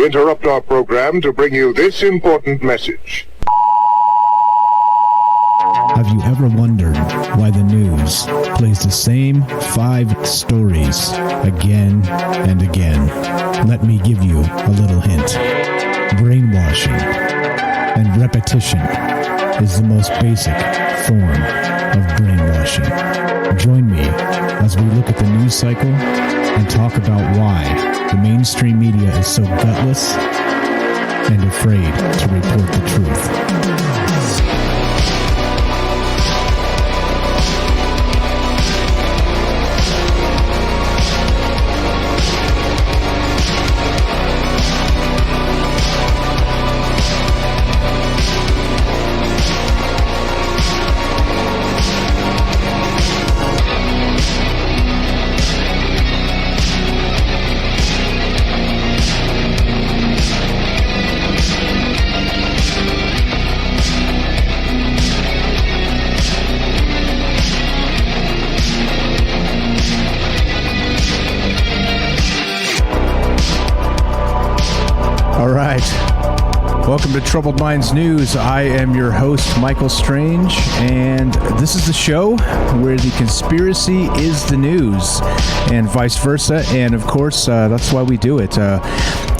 We interrupt our program to bring you this important message. Have you ever wondered why the news plays the same 5 stories again and again? Let me give you a little hint. Brainwashing and repetition is the most basic form of brainwashing. Join me as we look at the news cycle and talk about why the mainstream media is so gutless and afraid to report the truth. Welcome to Troubled Minds News. I am your host, Michael Strange, and this is the show where the conspiracy is the news, and vice versa. And of course, that's why we do it.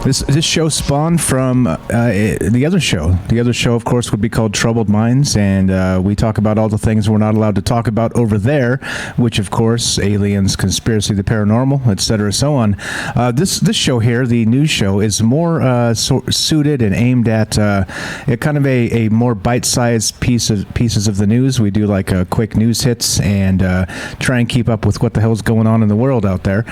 This show spawned from the other show. The other show, of course, would be called Troubled Minds, and we talk about all the things we're not allowed to talk about over there, which, of course, aliens, conspiracy, the paranormal, etc., so on. This show here, the news show, is more suited and aimed at kind of a more bite-sized pieces of the news. We do like quick news hits and try and keep up with what the hell's going on in the world out there,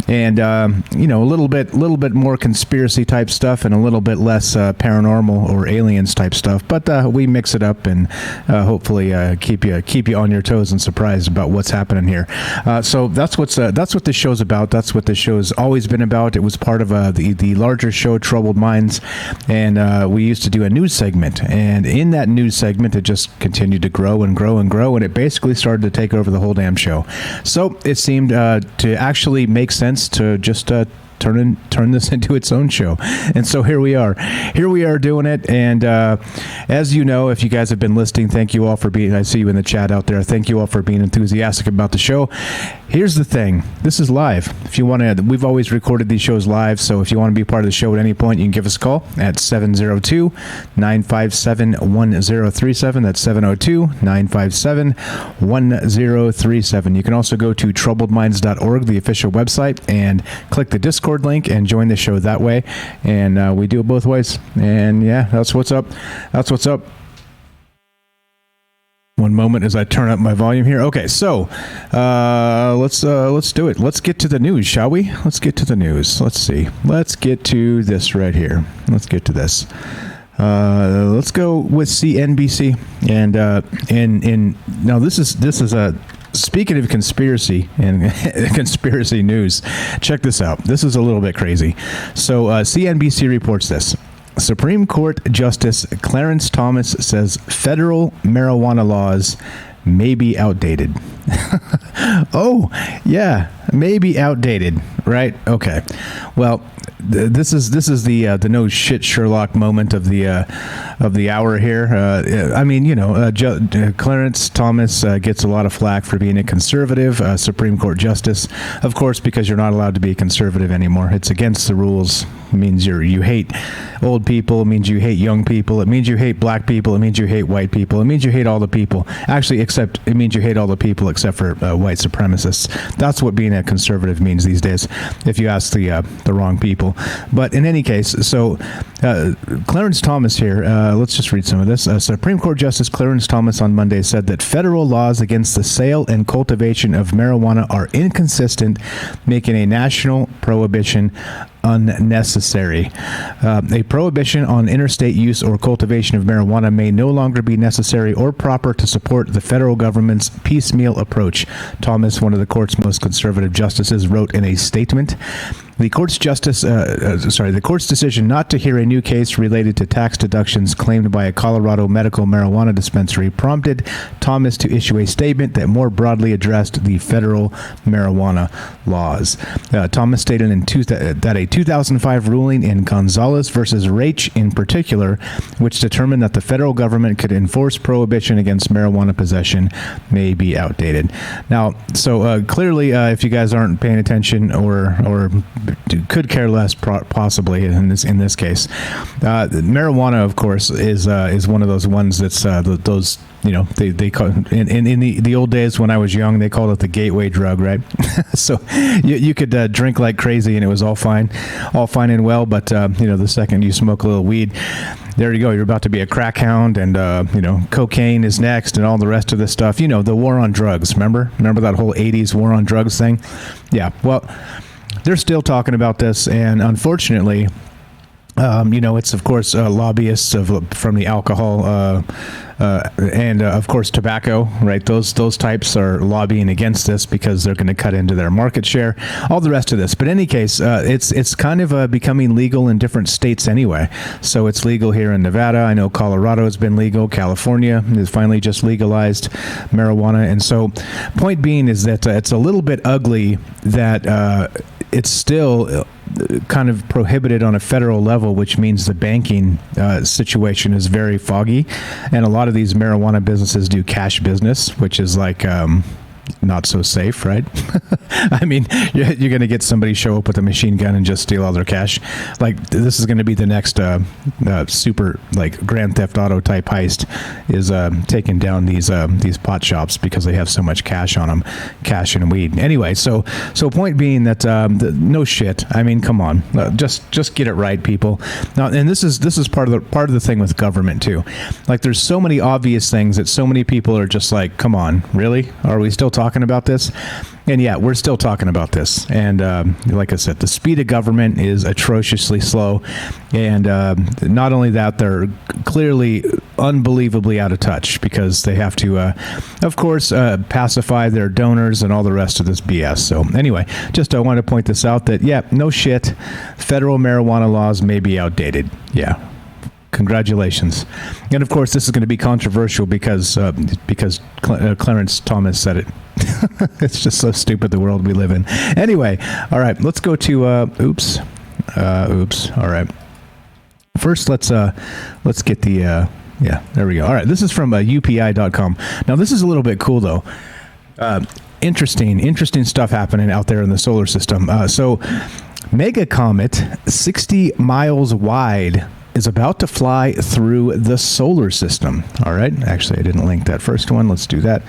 and a little bit more conspiracy type stuff and a little bit less paranormal or aliens type stuff, but we mix it up and hopefully keep you on your toes and surprised about what's happening here. So that's what this show's about. That's what this show's always been about. It was part of the larger show Troubled Minds, and we used to do a news segment, and in that news segment it just continued to grow and grow and grow, and it basically started to take over the whole damn show. So it seemed to actually make sense to just turn this into its own show. And so here we are doing it. And as you know, if you guys have been listening, thank you all for being, I see you in the chat out there, thank you all for being enthusiastic about the show. Here's the thing, this is live. If you want to, we've always recorded these shows live, so if you want to be part of the show at any point, you can give us a call at 702-957-1037. That's 702-957-1037. You can also go to troubledminds.org, the official website, and click the Discord link and join the show that way. And we do it both ways. And yeah, that's what's up. One moment as I turn up my volume here. Okay, so let's do it. Let's get to the news, shall we? Let's get to the news. Let's see. Let's get to this right here. Let's get to this. Let's go with CNBC. And now this is a speaking of conspiracy and conspiracy news, check this out. This is a little bit crazy. So CNBC reports this. Supreme Court Justice Clarence Thomas says federal marijuana laws may be outdated. Oh, yeah, maybe outdated, right? Okay. Well, this is the no shit Sherlock moment of the hour here. I mean, Clarence Thomas gets a lot of flack for being a conservative Supreme Court justice, of course, because you're not allowed to be a conservative anymore. It's against the rules. It means you hate old people. It means you hate young people. It means you hate black people. It means you hate white people. It means you hate all the people. Actually, except it means you hate all the people except for white supremacists. That's what being a conservative means these days, if you ask the wrong people. But in any case, so Clarence Thomas here, let's just read some of this. Supreme Court Justice Clarence Thomas on Monday said that federal laws against the sale and cultivation of marijuana are inconsistent, making a national prohibition unnecessary. A prohibition on interstate use or cultivation of marijuana may no longer be necessary or proper to support the federal government's piecemeal approach, Thomas, one of the court's most conservative justices, wrote in a statement. The court's decision not to hear a new case related to tax deductions claimed by a Colorado medical marijuana dispensary prompted Thomas to issue a statement that more broadly addressed the federal marijuana laws. Thomas stated that a 2005 ruling in Gonzalez versus Raich in particular, which determined that the federal government could enforce prohibition against marijuana possession, may be outdated. Now, so clearly, if you guys aren't paying attention or could care less, possibly in this case, marijuana, of course, is one of those ones that's those. They call in the old days when I was young, they called it the gateway drug, right? So you could drink like crazy and it was all fine and well. But the second you smoke a little weed, there you go. You're about to be a crack hound, and cocaine is next, and all the rest of this stuff. The war on drugs. Remember that whole '80s war on drugs thing? Yeah. Well, they're still talking about this, and unfortunately, it's of course lobbyists from the alcohol and of course tobacco, right? Those types are lobbying against this because they're going to cut into their market share, all the rest of this. But in any case, it's kind of becoming legal in different states anyway. So it's legal here in Nevada. I know Colorado has been legal. California has finally just legalized marijuana. And so point being is that it's a little bit ugly that it's still kind of prohibited on a federal level, which means the banking situation is very foggy. And a lot of these marijuana businesses do cash business, which is like not so safe, right? I mean, you're going to get somebody show up with a machine gun and just steal all their cash. Like, this is going to be the next super, like, Grand Theft Auto type heist, is taking down these pot shops because they have so much cash on them, cash and weed. Anyway, so point being that no shit. I mean, come on, just get it right, people. Now, and this is part of the thing with government too. Like, there's so many obvious things that so many people are just like, come on, really? Are we still talking about this? And yeah, we're still talking about this. And like I said, the speed of government is atrociously slow. And not only that, they're clearly unbelievably out of touch because they have to, of course, pacify their donors and all the rest of this BS. So anyway, just I want to point this out that, yeah, no shit. Federal marijuana laws may be outdated. Yeah. Congratulations. And of course, this is going to be controversial because Clarence Thomas said it. It's just so stupid, the world we live in. Anyway, all right, let's go to oops. All right. First, let's get the yeah, there we go. All right, this is from UPI.com. Now, this is a little bit cool though. Interesting stuff happening out there in the solar system. So, mega comet 60 miles wide is about to fly through the solar system. All right. Actually, I didn't link that first one. Let's do that.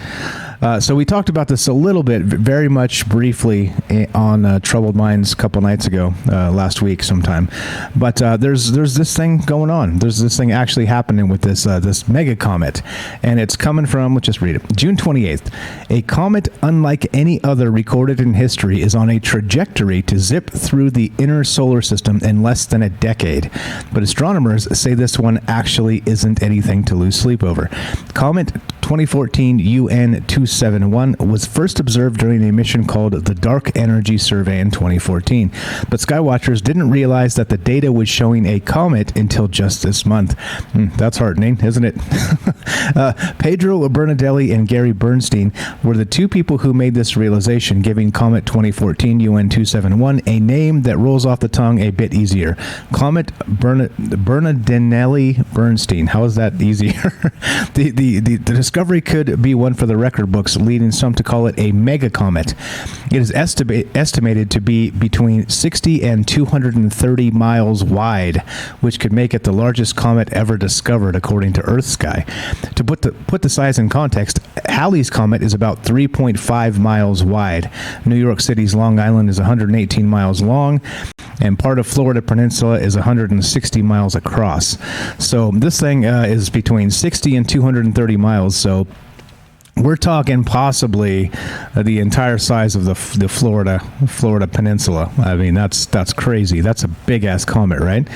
So we talked about this a little bit, very much briefly on Troubled Minds a couple nights ago, last week sometime. But there's this thing going on. There's this thing actually happening with this mega comet, and it's coming from, let's just read it. June 28th, a comet unlike any other recorded in history is on a trajectory to zip through the inner solar system in less than a decade. But astronomers say this one actually isn't anything to lose sleep over. Comet 2014 UN 271 was first observed during a mission called the Dark Energy Survey in 2014, but skywatchers didn't realize that the data was showing a comet until just this month. That's heartening, isn't it? Pedro Bernadelli and Gary Bernstein were the two people who made this realization, giving Comet 2014 UN 271 a name that rolls off the tongue a bit easier. Comet Bernadelli Bernstein. How is that easier? The discovery could be one for the record books, leading some to call it a mega comet. It is estimated to be between 60 and 230 miles wide, which could make it the largest comet ever discovered, according to EarthSky. To put the size in context, Halley's Comet is about 3.5 miles wide. New York City's Long Island is 118 miles long, and part of Florida Peninsula is 160 miles across. So this thing is between 60 and 230 miles. So we're talking possibly the entire size of the Florida Peninsula. I mean, that's crazy. That's a big ass comet, right?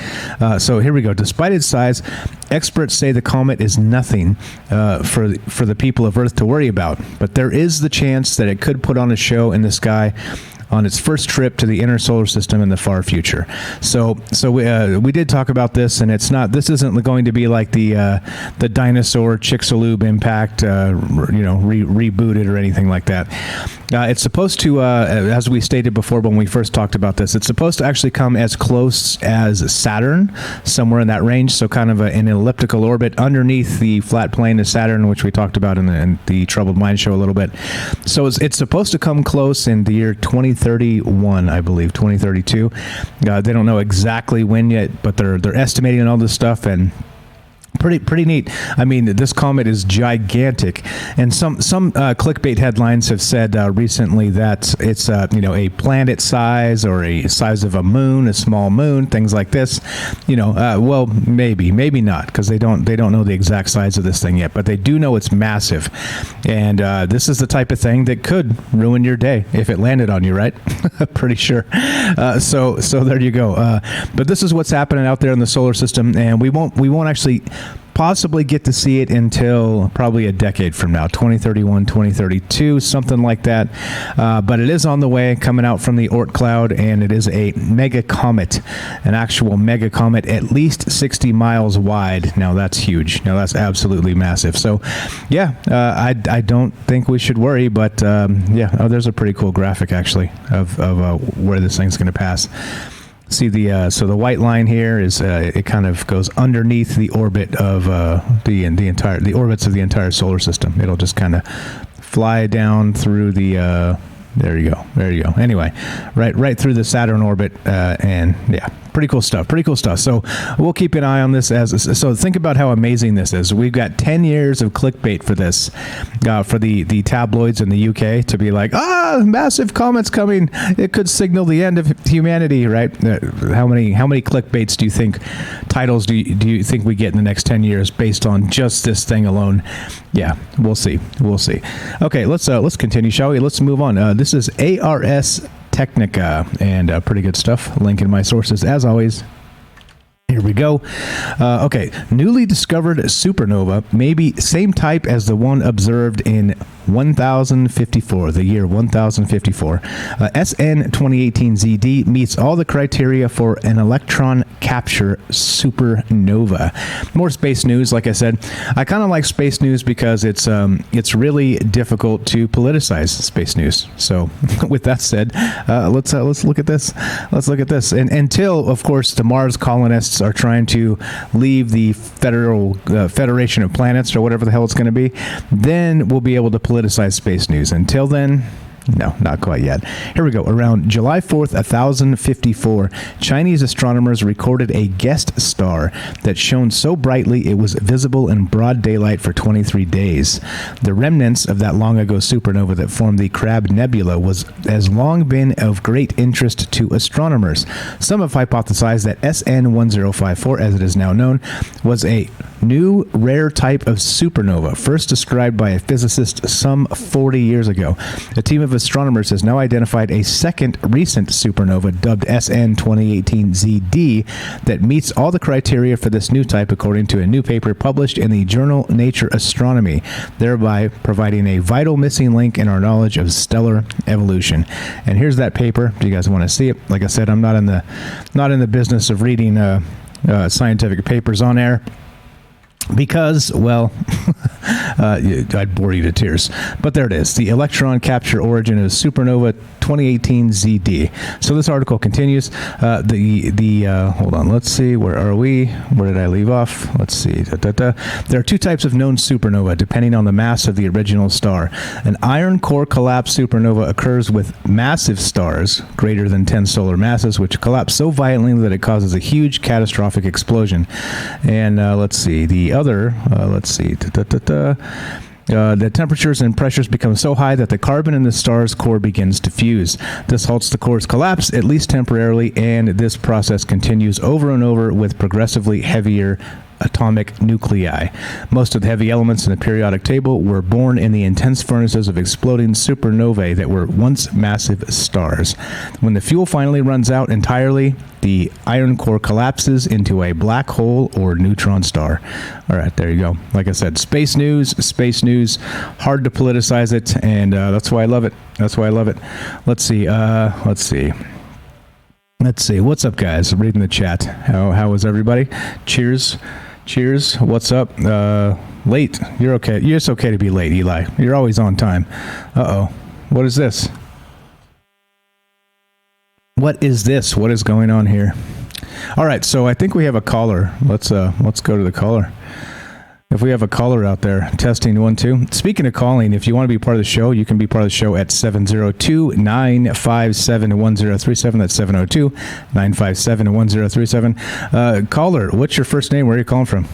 So here we go. Despite its size, experts say the comet is nothing for the people of Earth to worry about. But there is the chance that it could put on a show in the sky on its first trip to the inner solar system in the far future. So we did talk about this, and this isn't going to be like the dinosaur Chicxulub impact, rebooted or anything like that. It's supposed to, as we stated before when we first talked about this, it's supposed to actually come as close as Saturn, somewhere in that range. So kind of an elliptical orbit underneath the flat plane of Saturn, which we talked about in the Troubled Mind show a little bit. So it's supposed to come close in the year 2031, I believe, 2032. They don't know exactly when yet, but they're estimating all this stuff, and pretty neat. I mean, this comet is gigantic, and some clickbait headlines have said recently that it's a planet size or a size of a moon, a small moon, things like this. Well, maybe not, because they don't know the exact size of this thing yet, but they do know it's massive, and this is the type of thing that could ruin your day if it landed on you, right? Pretty sure. So there you go. But this is what's happening out there in the solar system, and we won't actually possibly get to see it until probably a decade from now, 2031, 2032, something like that. But it is on the way, coming out from the Oort cloud, and it is a mega comet, an actual mega comet, at least 60 miles wide. Now, that's huge. Now, that's absolutely massive. So, yeah, I don't think we should worry, but there's a pretty cool graphic, actually, of where this thing's going to pass. See so the white line here is it kind of goes underneath the orbit of the orbits of the entire solar system. It'll just kind of fly down through the there you go. Anyway, right through the Saturn orbit, and yeah. Pretty cool stuff. So we'll keep an eye on this. So think about how amazing this is. We've got 10 years of clickbait for this, for the tabloids in the UK to be like, massive comet's coming. It could signal the end of humanity, right? How many clickbaits do you think, titles do you think we get in the next 10 years based on just this thing alone? Yeah, we'll see. Okay, let's continue, shall we? Let's move on. This is ARS Technica, and pretty good stuff. Link in my sources as always. Here we go. Okay, newly discovered supernova, maybe same type as the one observed in 1054, the year 1054. SN 2018ZD meets all the criteria for an electron capture supernova. More space news, like I said. I kind of like space news because it's really difficult to politicize space news. So, with that said, let's look at this. And until, of course, the Mars colonists are trying to leave the Federation of Planets or whatever the hell it's going to be, then we'll be able to politicize space news. Until then, no, not quite yet. Here we go. Around July 4th, 1054, Chinese astronomers recorded a guest star that shone so brightly it was visible in broad daylight for 23 days. The remnants of that long-ago supernova that formed the Crab Nebula has long been of great interest to astronomers. Some have hypothesized that SN 1054, as it is now known, was a new rare type of supernova, first described by a physicist some 40 years ago. A team of astronomers has now identified a second recent supernova dubbed SN 2018ZD that meets all the criteria for this new type, according to a new paper published in the journal Nature Astronomy, thereby providing a vital missing link in our knowledge of stellar evolution. And here's that paper. Do you guys want to see it? Like I said, I'm not in the business of reading scientific papers on air, because, well, I'd bore you to tears. But there it is. The electron capture origin of supernova 2018 ZD. So this article continues. Hold on. Let's see. Where are we? Where did I leave off? Let's see. There are two types of known supernova, depending on the mass of the original star. An iron core collapse supernova occurs with massive stars, greater than 10 solar masses, which collapse so violently that it causes a huge catastrophic explosion. And let's see. The other, the temperatures and pressures become so high that the carbon in the star's core begins to fuse. This halts the core's collapse, at least temporarily, and this process continues over and over with progressively heavier atomic nuclei. Most of the heavy elements in the periodic table were born in the intense furnaces of exploding supernovae that were once massive stars. When the fuel finally runs out entirely, the iron core collapses into a black hole or neutron star. All right, there you go. Like I said, space news, hard to politicize it, and that's why I love it. Let's see. What's up, guys? Reading the chat. How is everybody? Cheers. What's up? Late. You're okay. It's okay to be late, Eli. You're always on time. Uh-oh. What is this? What is going on here? All right, so I think we have a caller. Let's go to the caller. If we have a caller out there, testing 1 2. Speaking of calling, if you want to be part of the show, you can be part of the show at 702-957-1037. That's 702-957-1037. Caller, what's your first name? Where are you calling from?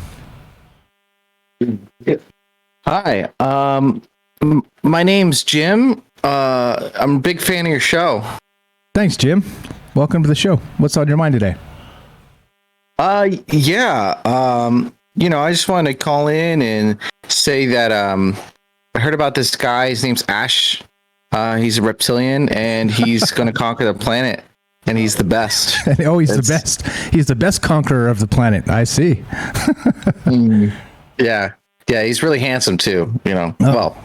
Hi. My name's Jim. I'm a big fan of your show. Thanks, Jim. Welcome to the show. What's on your mind today? I just wanted to call in and say that I heard about this guy. His name's Ash. He's a reptilian, and he's going to conquer the planet, and he's the best. He's the best. He's the best conqueror of the planet. I see. Yeah, he's really handsome, too, Well,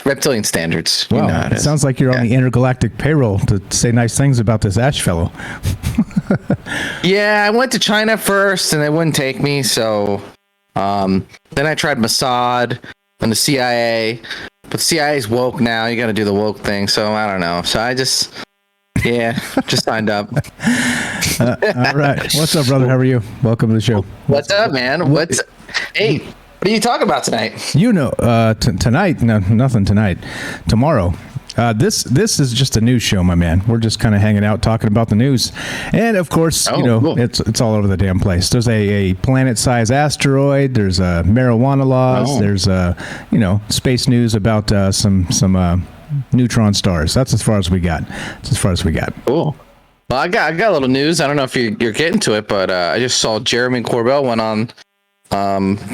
reptilian standards. Wow, it sounds like you're on the intergalactic payroll to say nice things about this Ash fellow. Yeah, I went to China first, and they wouldn't take me. So then I tried Mossad and the CIA, but the CIA's woke now. You got to do the woke thing. So I don't know. So I just signed up. All right. What's up, brother? How are you? Welcome to the show. What's up, man? Hey, what are you talking about tonight? Tonight? No, nothing tonight. Tomorrow. This is just a news show, my man. We're just kind of hanging out, talking about the news, and of course, cool. It's all over the damn place. There's a planet-sized asteroid. There's marijuana laws. Oh. There's space news about some neutron stars. That's as far as we got. Cool. Well, I got a little news. I don't know if you're getting to it, but I just saw Jeremy Corbell went on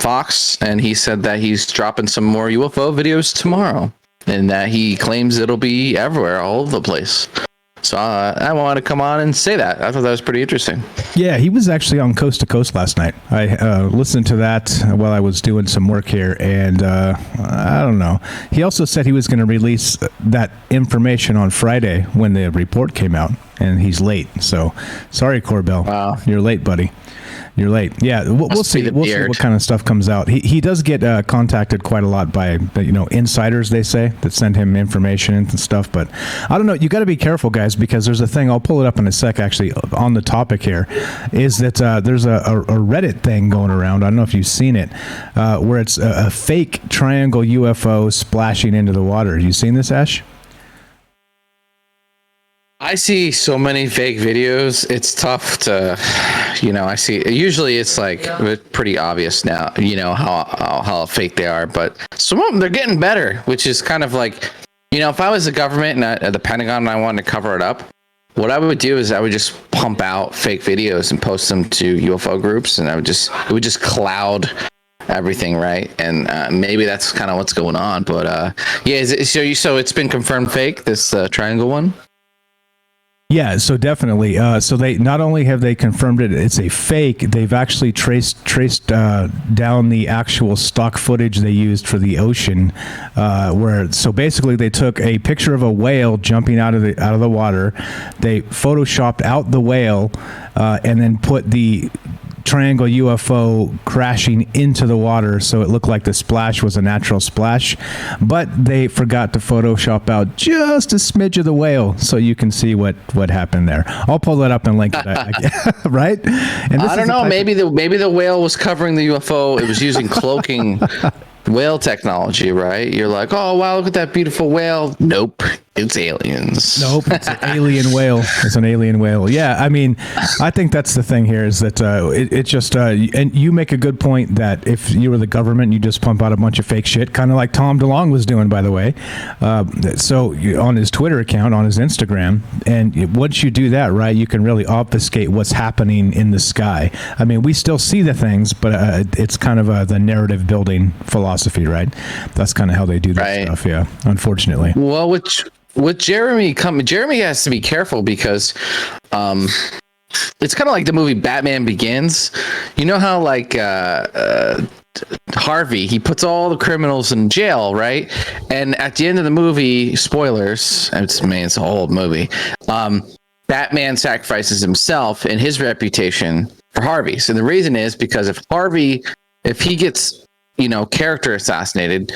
Fox, and he said that he's dropping some more UFO videos tomorrow. And that he claims it'll be everywhere, all over the place. So I wanted to come on and say that. I thought that was pretty interesting. Yeah, he was actually on Coast to Coast last night. I listened to that while I was doing some work here, and I don't know. He also said he was going to release that information on Friday when the report came out, and he's late. So sorry, Corbell. Wow. You're late, buddy. You're late. Yeah, we'll see. We'll see what kind of stuff comes out. He does get contacted quite a lot by insiders, they say, that send him information and stuff. But I don't know. You got to be careful, guys, because there's a thing. I'll pull it up in a sec. Actually, on the topic here, is that there's a Reddit thing going around. I don't know if you've seen it, where it's a fake triangle UFO splashing into the water. You seen this, Ash? I see so many fake videos. It's tough to, I see. Usually it's like pretty obvious now, how fake they are. But some of them, they're getting better, which is kind of like, if I was the government and the Pentagon and I wanted to cover it up, what I would do is I would just pump out fake videos and post them to UFO groups, and it would just cloud everything, right? And maybe that's kind of what's going on. But so it's been confirmed fake, this triangle one. Yeah, so definitely. So they not only have they confirmed it's a fake, they've actually traced down the actual stock footage they used for the ocean, so basically they took a picture of a whale jumping out of the water, they photoshopped out the whale, and then put the triangle UFO crashing into the water, so it looked like the splash was a natural splash, but they forgot to Photoshop out just a smidge of the whale, so you can see what happened there. I'll pull that up and link it, right? And I don't know. Maybe the whale was covering the UFO. It was using cloaking whale technology, right? You're like, oh wow, look at that beautiful whale. Nope, It's aliens. Nope, it's an alien whale. It's an alien whale. Yeah, I mean, I think that's the thing here is that it just, and you make a good point that if you were the government, you just pump out a bunch of fake shit, kind of like Tom DeLonge was doing, by the way. So on his Twitter account, on his Instagram, and once you do that, right, you can really obfuscate what's happening in the sky. I mean, we still see the things, but it's kind of the narrative building philosophy, right? That's kind of how they do that stuff, yeah, unfortunately. Well, with Jeremy has to be careful because it's kind of like the movie Batman Begins. You know how like Harvey, he puts all the criminals in jail, right? And at the end of the movie, spoilers, it's a whole old movie, Batman sacrifices himself and his reputation for Harvey. So the reason is because if he gets, character assassinated,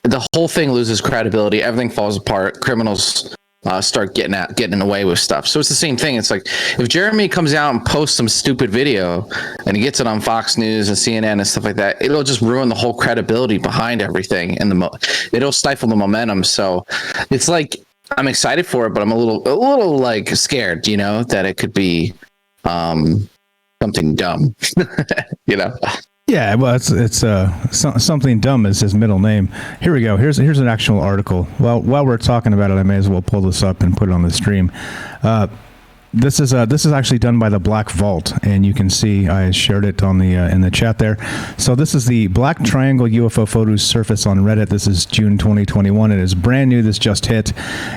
the whole thing loses credibility. Everything falls apart. Criminals start getting away with stuff. So it's the same thing. It's like if Jeremy comes out and posts some stupid video and he gets it on Fox News and CNN and stuff like that, it'll just ruin the whole credibility behind everything, and it'll stifle the momentum. So it's like I'm excited for it, but I'm a little like scared, that it could be something dumb, Yeah, well, it's something dumb is his middle name. Here we go. Here's an actual article. Well, while we're talking about it, I may as well pull this up and put it on the stream. This is actually done by the Black Vault, and you can see I shared it on the in the chat there. So this is the Black Triangle UFO photos surface on Reddit. This is June 2021. It is brand new. This just hit,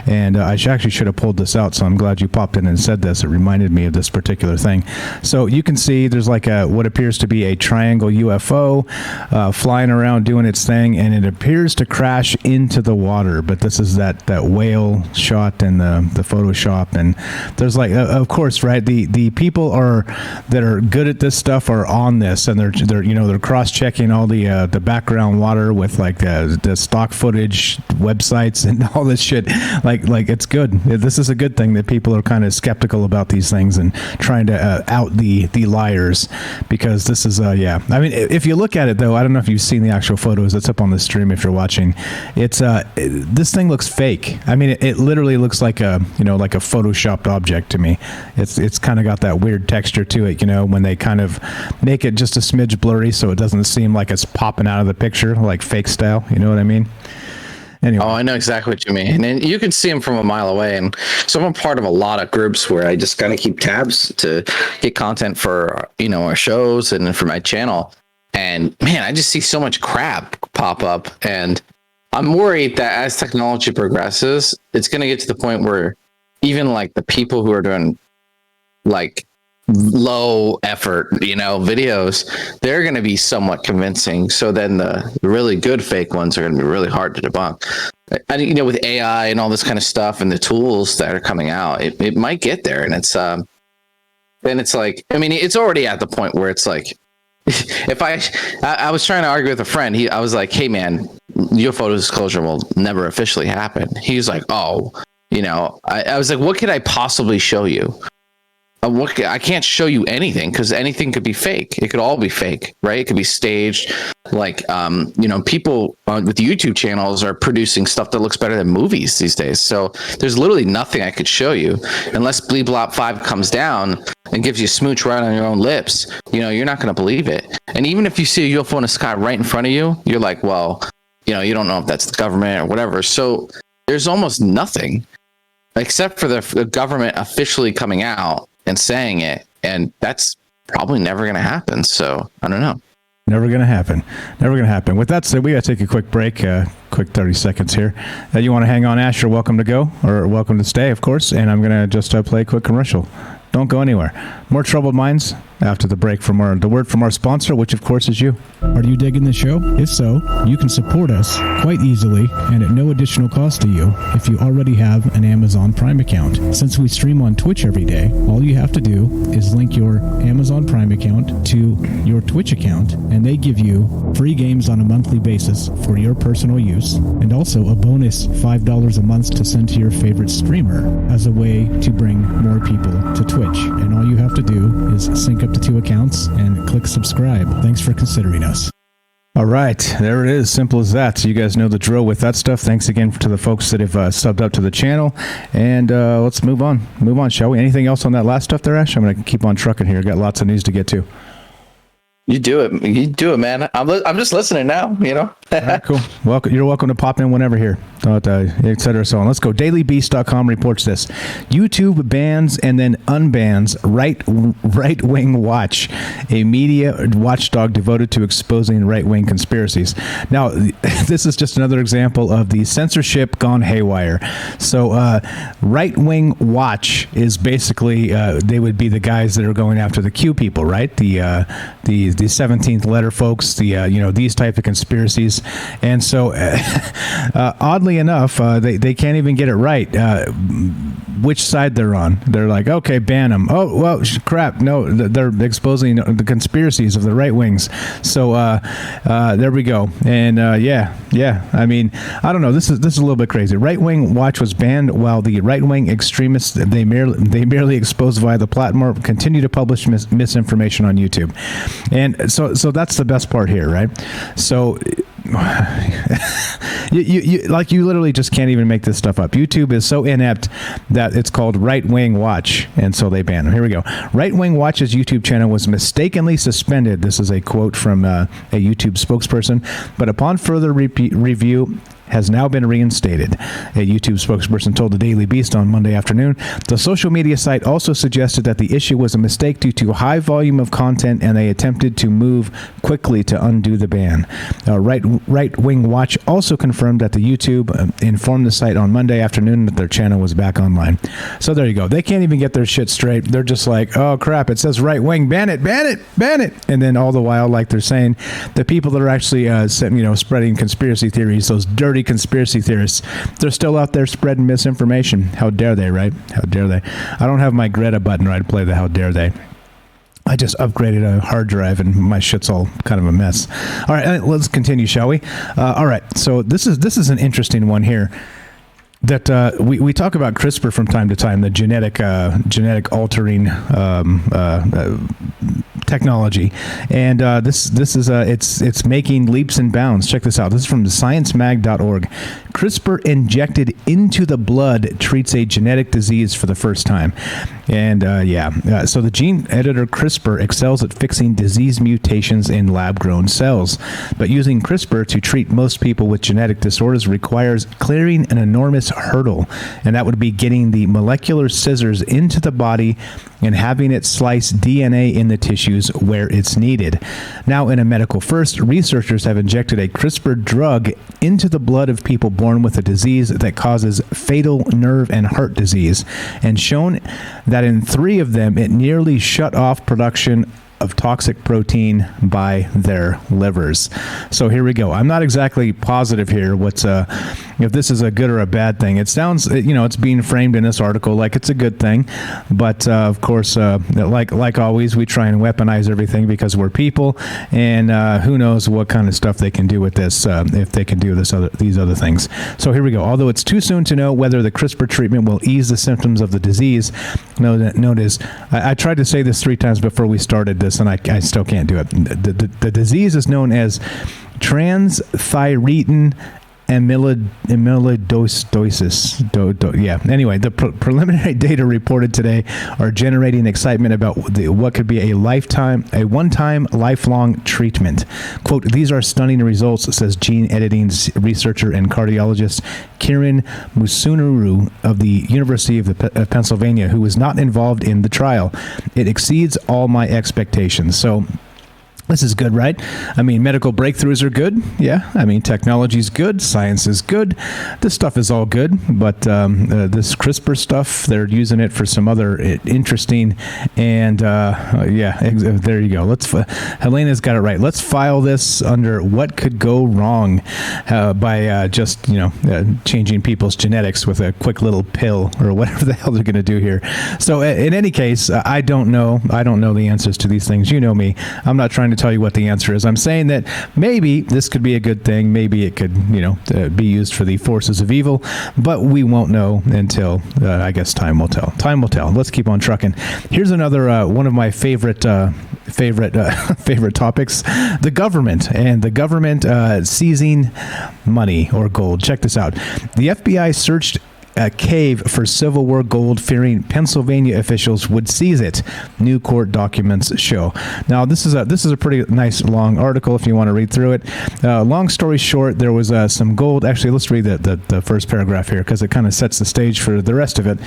and I actually should have pulled this out. So I'm glad you popped in and said this. It reminded me of this particular thing. So you can see there's like what appears to be a triangle UFO flying around doing its thing, and it appears to crash into the water. But this is that whale shot in the Photoshop, and there's like of course, right? The people that are good at this stuff are on this, and they're cross-checking all the background water with like the stock footage websites and all this shit. Like it's good. This is a good thing that people are kind of skeptical about these things and trying to out the liars, because this is I mean, if you look at it though, I don't know if you've seen the actual photos. It's up on the stream if you're watching. It's this thing looks fake. I mean, it literally looks like a photoshopped object to me. It's kind of got that weird texture to it, when they kind of make it just a smidge blurry so it doesn't seem like it's popping out of the picture like fake style. You know what I mean? Anyway. Oh, I know exactly what you mean. And you can see them from a mile away. And so I'm a part of a lot of groups where I just kind of keep tabs to get content for, our shows and for my channel. And man, I just see so much crap pop up. And I'm worried that as technology progresses, it's going to get to the point where even like the people who are doing like low effort, videos, they're going to be somewhat convincing. So then the really good fake ones are going to be really hard to debunk. And, with AI and all this kind of stuff and the tools that are coming out, it might get there. And it's, then it's like, I mean, it's already at the point where it's like, if I was trying to argue with a friend, I was like, hey man, UFO disclosure will never officially happen. He was like, oh, I was like, what could I possibly show you? I can't show you anything because anything could be fake. It could all be fake, right? It could be staged. Like, people with YouTube channels are producing stuff that looks better than movies these days. So there's literally nothing I could show you unless Bleeblop 5 comes down and gives you a smooch right on your own lips. You're not going to believe it. And even if you see a UFO in the sky right in front of you, you're like, well, you don't know if that's the government or whatever. So there's almost nothing except for the government officially coming out and saying it, and that's probably never going to happen. So I don't know. Never going to happen. Never going to happen. With that said, we got to take a quick break, quick 30 seconds here. You want to hang on, Ash? You're welcome to go, or welcome to stay, of course. And I'm going to just play a quick commercial. Don't go anywhere. More Troubled Minds after the break from the word from our sponsor, which of course is you. Are you digging the show? If so, you can support us quite easily and at no additional cost to you if you already have an Amazon Prime account. Since we stream on Twitch every day, all you have to do is link your Amazon Prime account to your Twitch account, and they give you free games on a monthly basis for your personal use, and also a bonus $5 a month to send to your favorite streamer as a way to bring more people to Twitch. And all you have to do is sync up to 2 accounts and click subscribe. Thanks for considering us. All right, there it is. Simple as that. So you guys know the drill with that stuff. Thanks again to the folks that have subbed up to the channel. And let's move on. Move on, shall we? Anything else on that last stuff there, Ash? I'm going to keep on trucking here. Got lots of news to get to. You do it. You do it, man. I'm just listening now, you know? All right, cool. You're welcome to pop in whenever here, et cetera, so on. Let's go. DailyBeast.com reports this. YouTube bans and then unbans Right-Wing Watch, a media watchdog devoted to exposing right-wing conspiracies. Now, this is just another example of the censorship gone haywire. So, Right-Wing Watch is basically, they would be the guys that are going after the Q people, right? The 17th letter folks, these type of conspiracies. And so, oddly enough, they can't even get it right which side they're on. They're like, okay, ban them. Oh, well, crap. No, they're exposing the conspiracies of the right wings. So there we go. And yeah. I mean, I don't know. This is a little bit crazy. Right Wing Watch was banned while the right wing extremists they merely exposed via the platform continue to publish misinformation on YouTube. And so that's the best part here, right? So you literally just can't even make this stuff up. YouTube is so inept that it's called Right Wing Watch, and so they ban them. Here we go. Right Wing Watch's YouTube channel was mistakenly suspended. This is a quote from a YouTube spokesperson, but upon further review, has now been reinstated. A YouTube spokesperson told the Daily Beast on Monday afternoon. The social media site also suggested that the issue was a mistake due to high volume of content, and they attempted to move quickly to undo the ban. Right Wing Watch also confirmed that the YouTube informed the site on Monday afternoon that their channel was back online. So there you go. They can't even get their shit straight. They're just like, oh crap, it says right wing, ban it. And then all the while, like they're saying, the people that are actually spreading conspiracy theories, those dirty conspiracy theorists, they're still out there spreading misinformation. How dare they, right? How dare they? I don't have my Greta button right to play the how dare they. I just upgraded a hard drive and my shit's all kind of a mess. All right, let's continue, shall we? All right, so this is an interesting one here. That we talk about CRISPR from time to time, the genetic altering technology, and this is it's making leaps and bounds. Check this out. This is from sciencemag.org. CRISPR injected into the blood treats a genetic disease for the first time. And so the gene editor CRISPR excels at fixing disease mutations in lab-grown cells. But using CRISPR to treat most people with genetic disorders requires clearing an enormous hurdle, and that would be getting the molecular scissors into the body and having it slice DNA in the tissues where it's needed. Now, in a medical first, researchers have injected a CRISPR drug into the blood of people born with a disease that causes fatal nerve and heart disease, and shown that in 3 of them, it nearly shut off production of toxic protein by their livers. So here we go. I'm not exactly positive here if this is a good or a bad thing. It sounds, it's being framed in this article like it's a good thing, but of course, like always, we try and weaponize everything because we're people, and who knows what kind of stuff they can do with this if they can do these other things. So here we go. Although it's too soon to know whether the CRISPR treatment will ease the symptoms of the disease, notice I tried to say this 3 times before we started this, and I still can't do it. The disease is known as transthyretin amyloidosis. Anyway, the preliminary data reported today are generating excitement about what could be a one-time lifelong treatment. Quote, these are stunning results, says gene editing researcher and cardiologist Kiran Musunuru of the University of Pennsylvania, who was not involved in the trial. It exceeds all my expectations. So this is good, right? I mean, medical breakthroughs are good. Yeah. I mean, technology is good. Science is good. This stuff is all good. But this CRISPR stuff, they're using it for some other interesting. And there you go. Helena's got it right. Let's file this under what could go wrong by just changing people's genetics with a quick little pill or whatever the hell they're going to do here. So in any case, I don't know the answers to these things. You know me. I'm not trying to to tell you what the answer is. I'm saying that maybe this could be a good thing. Maybe it could, be used for the forces of evil, but we won't know until, I guess, time will tell. Time will tell. Let's keep on trucking. Here's another one of my favorite topics: the government and the government seizing money or gold. Check this out. The FBI searched a cave for Civil War gold, fearing Pennsylvania officials would seize it. New court documents show. Now, this is a pretty nice long article if you want to read through it. Long story short, there was some gold. Actually, let's read the first paragraph here because it kind of sets the stage for the rest of it.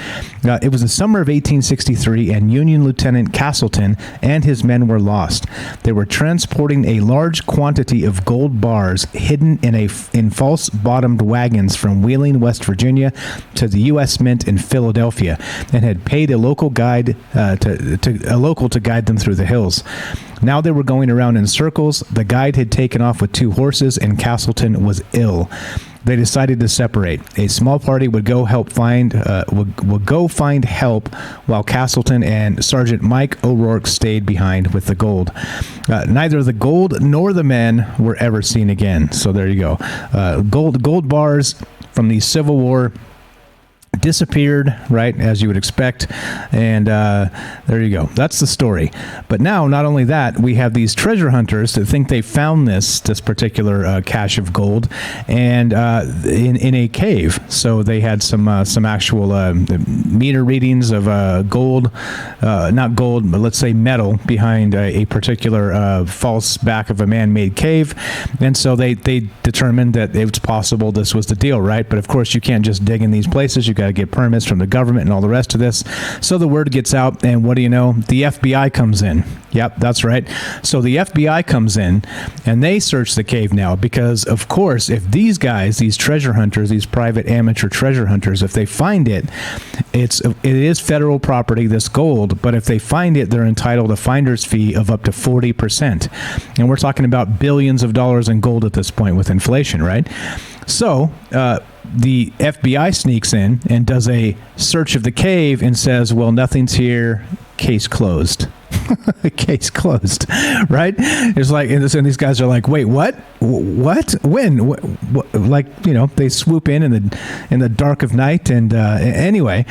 It was the summer of 1863, and Union Lieutenant Castleton and his men were lost. They were transporting a large quantity of gold bars hidden in false-bottomed wagons from Wheeling, West Virginia, to the U.S. Mint in Philadelphia, and had paid a local guide to guide them through the hills. Now they were going around in circles. The guide had taken off with 2 horses, and Castleton was ill. They decided to separate. A small party would go find help, while Castleton and Sergeant Mike O'Rourke stayed behind with the gold. Neither the gold nor the men were ever seen again. So there you go. Gold bars from the Civil War disappeared, right, as you would expect, and there you go. That's the story. But now, not only that, we have these treasure hunters that think they found this particular cache of gold, and in a cave. So they had some actual meter readings of gold, not gold, but let's say metal behind a particular false back of a man-made cave, and so they determined that it's possible this was the deal, right? But of course, you can't just dig in these places. You got to get permits from the government and all the rest of this. So the word gets out, and what do you know? The FBI comes in. Yep, that's right. So the FBI comes in, and they search the cave now because, of course, if these guys, these treasure hunters, these private amateur treasure hunters, if they find it, it is federal property, this gold, but if they find it, they're entitled a finder's fee of up to 40%. And we're talking about billions of dollars in gold at this point with inflation, right? So the FBI sneaks in and does a search of the cave and says, well, nothing's here, case closed. Case closed, right? It's like, and these guys are like, wait, what? When? What? Like, they swoop in the dark of night. And anyway,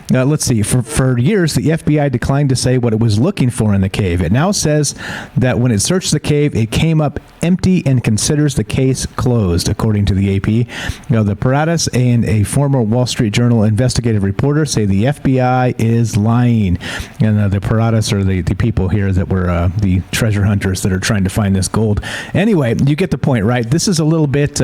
let's see. For years, the FBI declined to say what it was looking for in the cave. It now says that when it searched the cave, it came up empty and considers the case closed, according to the AP. The Paratus and a former Wall Street Journal investigative reporter say the FBI is lying. And the Paratus are the people here that were the treasure hunters that are trying to find this gold. Anyway, you get the point, right? This is a little bit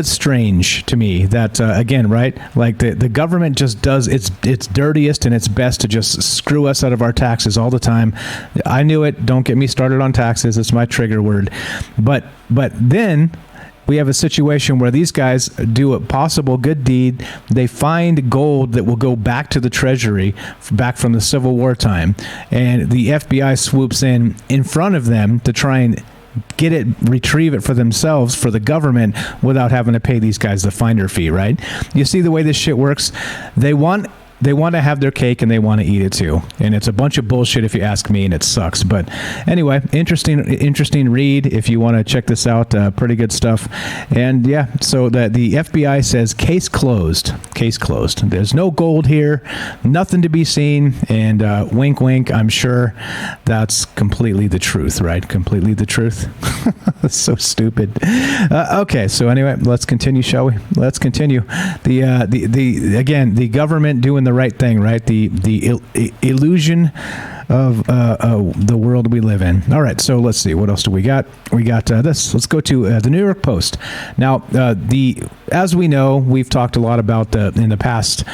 strange to me that again, right? Like the government just does its dirtiest and its best to just screw us out of our taxes all the time. I knew it. Don't get me started on taxes. It's my trigger word. But then we have a situation where these guys do a possible good deed. They find gold that will go back to the Treasury, back from the Civil War time. And the FBI swoops in front of them to try and retrieve it for themselves, for the government, without having to pay these guys the finder fee, right? You see the way this shit works? They want to have their cake and they want to eat it too. And it's a bunch of bullshit if you ask me, and it sucks. But anyway, interesting read if you want to check this out. Pretty good stuff. And yeah, so the FBI says case closed. Case closed. There's no gold here, nothing to be seen. And wink, wink, I'm sure that's completely the truth, right? Completely the truth. So stupid. Okay, so anyway, let's continue, shall we? Let's continue. The government doing the right thing, right? The illusion of the world we live in. All right, so let's see. What else do we got? We got this. Let's go to the New York Post. Now, as we know, we've talked a lot about in the past,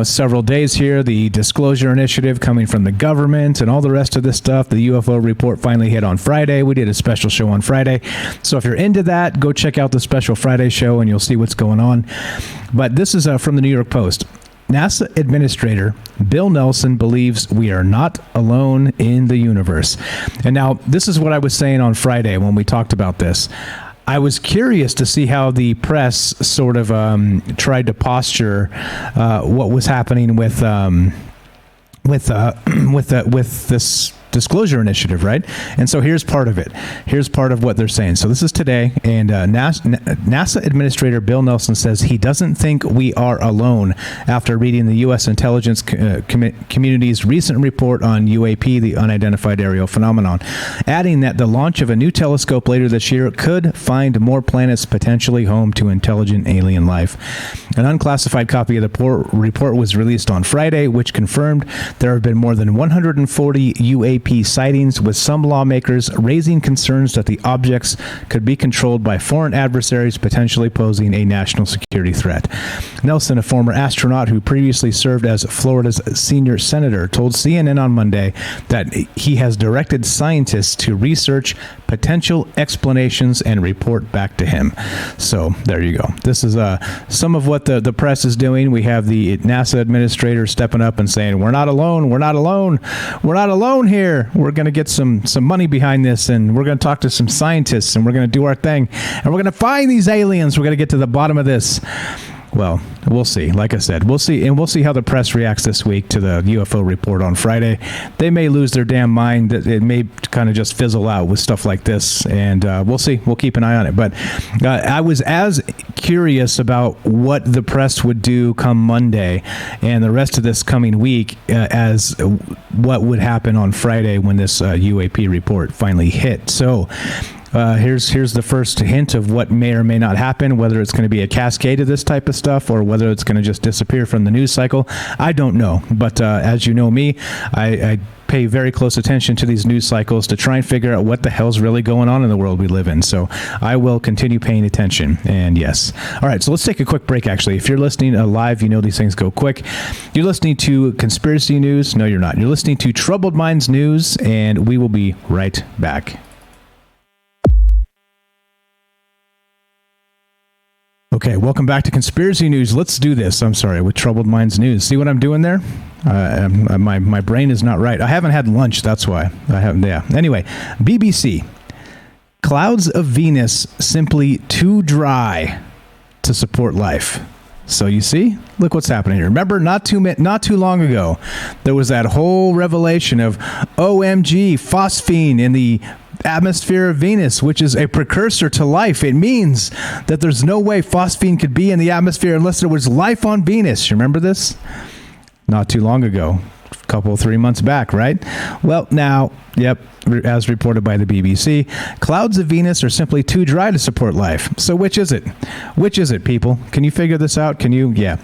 several days here, the disclosure initiative coming from the government and all the rest of this stuff. The UFO report finally hit on Friday. We did a special show on Friday. So if you're into that, go check out the special Friday show and you'll see what's going on. But this is from the New York Post. NASA Administrator Bill Nelson believes we are not alone in the universe. And now, this is what I was saying on Friday when we talked about this. I was curious to see how the press sort of tried to posture what was happening with this disclosure initiative, right? And so here's part of it. Here's part of what they're saying. So this is today, and NASA Administrator Bill Nelson says he doesn't think we are alone after reading the U.S. intelligence community's recent report on UAP, the unidentified aerial phenomenon, adding that the launch of a new telescope later this year could find more planets potentially home to intelligent alien life. An unclassified copy of the report was released on Friday, which confirmed there have been more than 140 UAP sightings, with some lawmakers raising concerns that the objects could be controlled by foreign adversaries, potentially posing a national security threat. Nelson, a former astronaut who previously served as Florida's senior senator, told CNN on Monday that he has directed scientists to research potential explanations and report back to him. So there you go. This is some of what the press is doing. We have the NASA administrator stepping up and saying, we're not alone. We're not alone. We're not alone here. We're going to get some money behind this, and we're going to talk to some scientists, and we're going to do our thing, and we're going to find these aliens. We're going to get to the bottom of this. Well, we'll see. Like I said, we'll see, and we'll see how the press reacts this week to the UFO report on Friday. They may lose their damn mind. It may kind of just fizzle out with stuff like this, and we'll see. We'll keep an eye on it. But I was as curious about what the press would do come Monday and the rest of this coming week as what would happen on Friday when this UAP report finally hit. So here's the first hint of what may or may not happen, whether it's going to be a cascade of this type of stuff or whether it's going to just disappear from the news cycle. I don't know. But as you know me, I pay very close attention to these news cycles to try and figure out what the hell's really going on in the world we live in. So I will continue paying attention. And yes. All right. So let's take a quick break, actually. If you're listening live, you know these things go quick. You're listening to Conspiracy News. No, you're not. You're listening to Troubled Minds News, and we will be right back. Okay, welcome back to Conspiracy News. Let's do this. I'm sorry, with Troubled Minds News. See what I'm doing there? My brain is not right. I haven't had lunch, that's why. I haven't. Yeah. Anyway, BBC. Clouds of Venus simply too dry to support life. So you see, look what's happening here. Remember, not too long ago, there was that whole revelation of OMG, phosphine in the atmosphere of Venus, which is a precursor to life. It means that there's no way phosphine could be in the atmosphere unless there was life on Venus. You remember this? Not too long ago. A 3 months back, right? Well, now, yep, as reported by the BBC, clouds of Venus are simply too dry to support life. So which is it? Which is it, people? Can you figure this out? Can you? Yeah.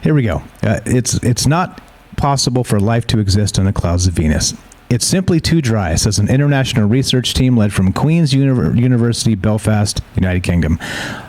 Here we go. It's not possible for life to exist on the clouds of Venus. It's simply too dry, says an international research team led from Queen's University, Belfast, United Kingdom.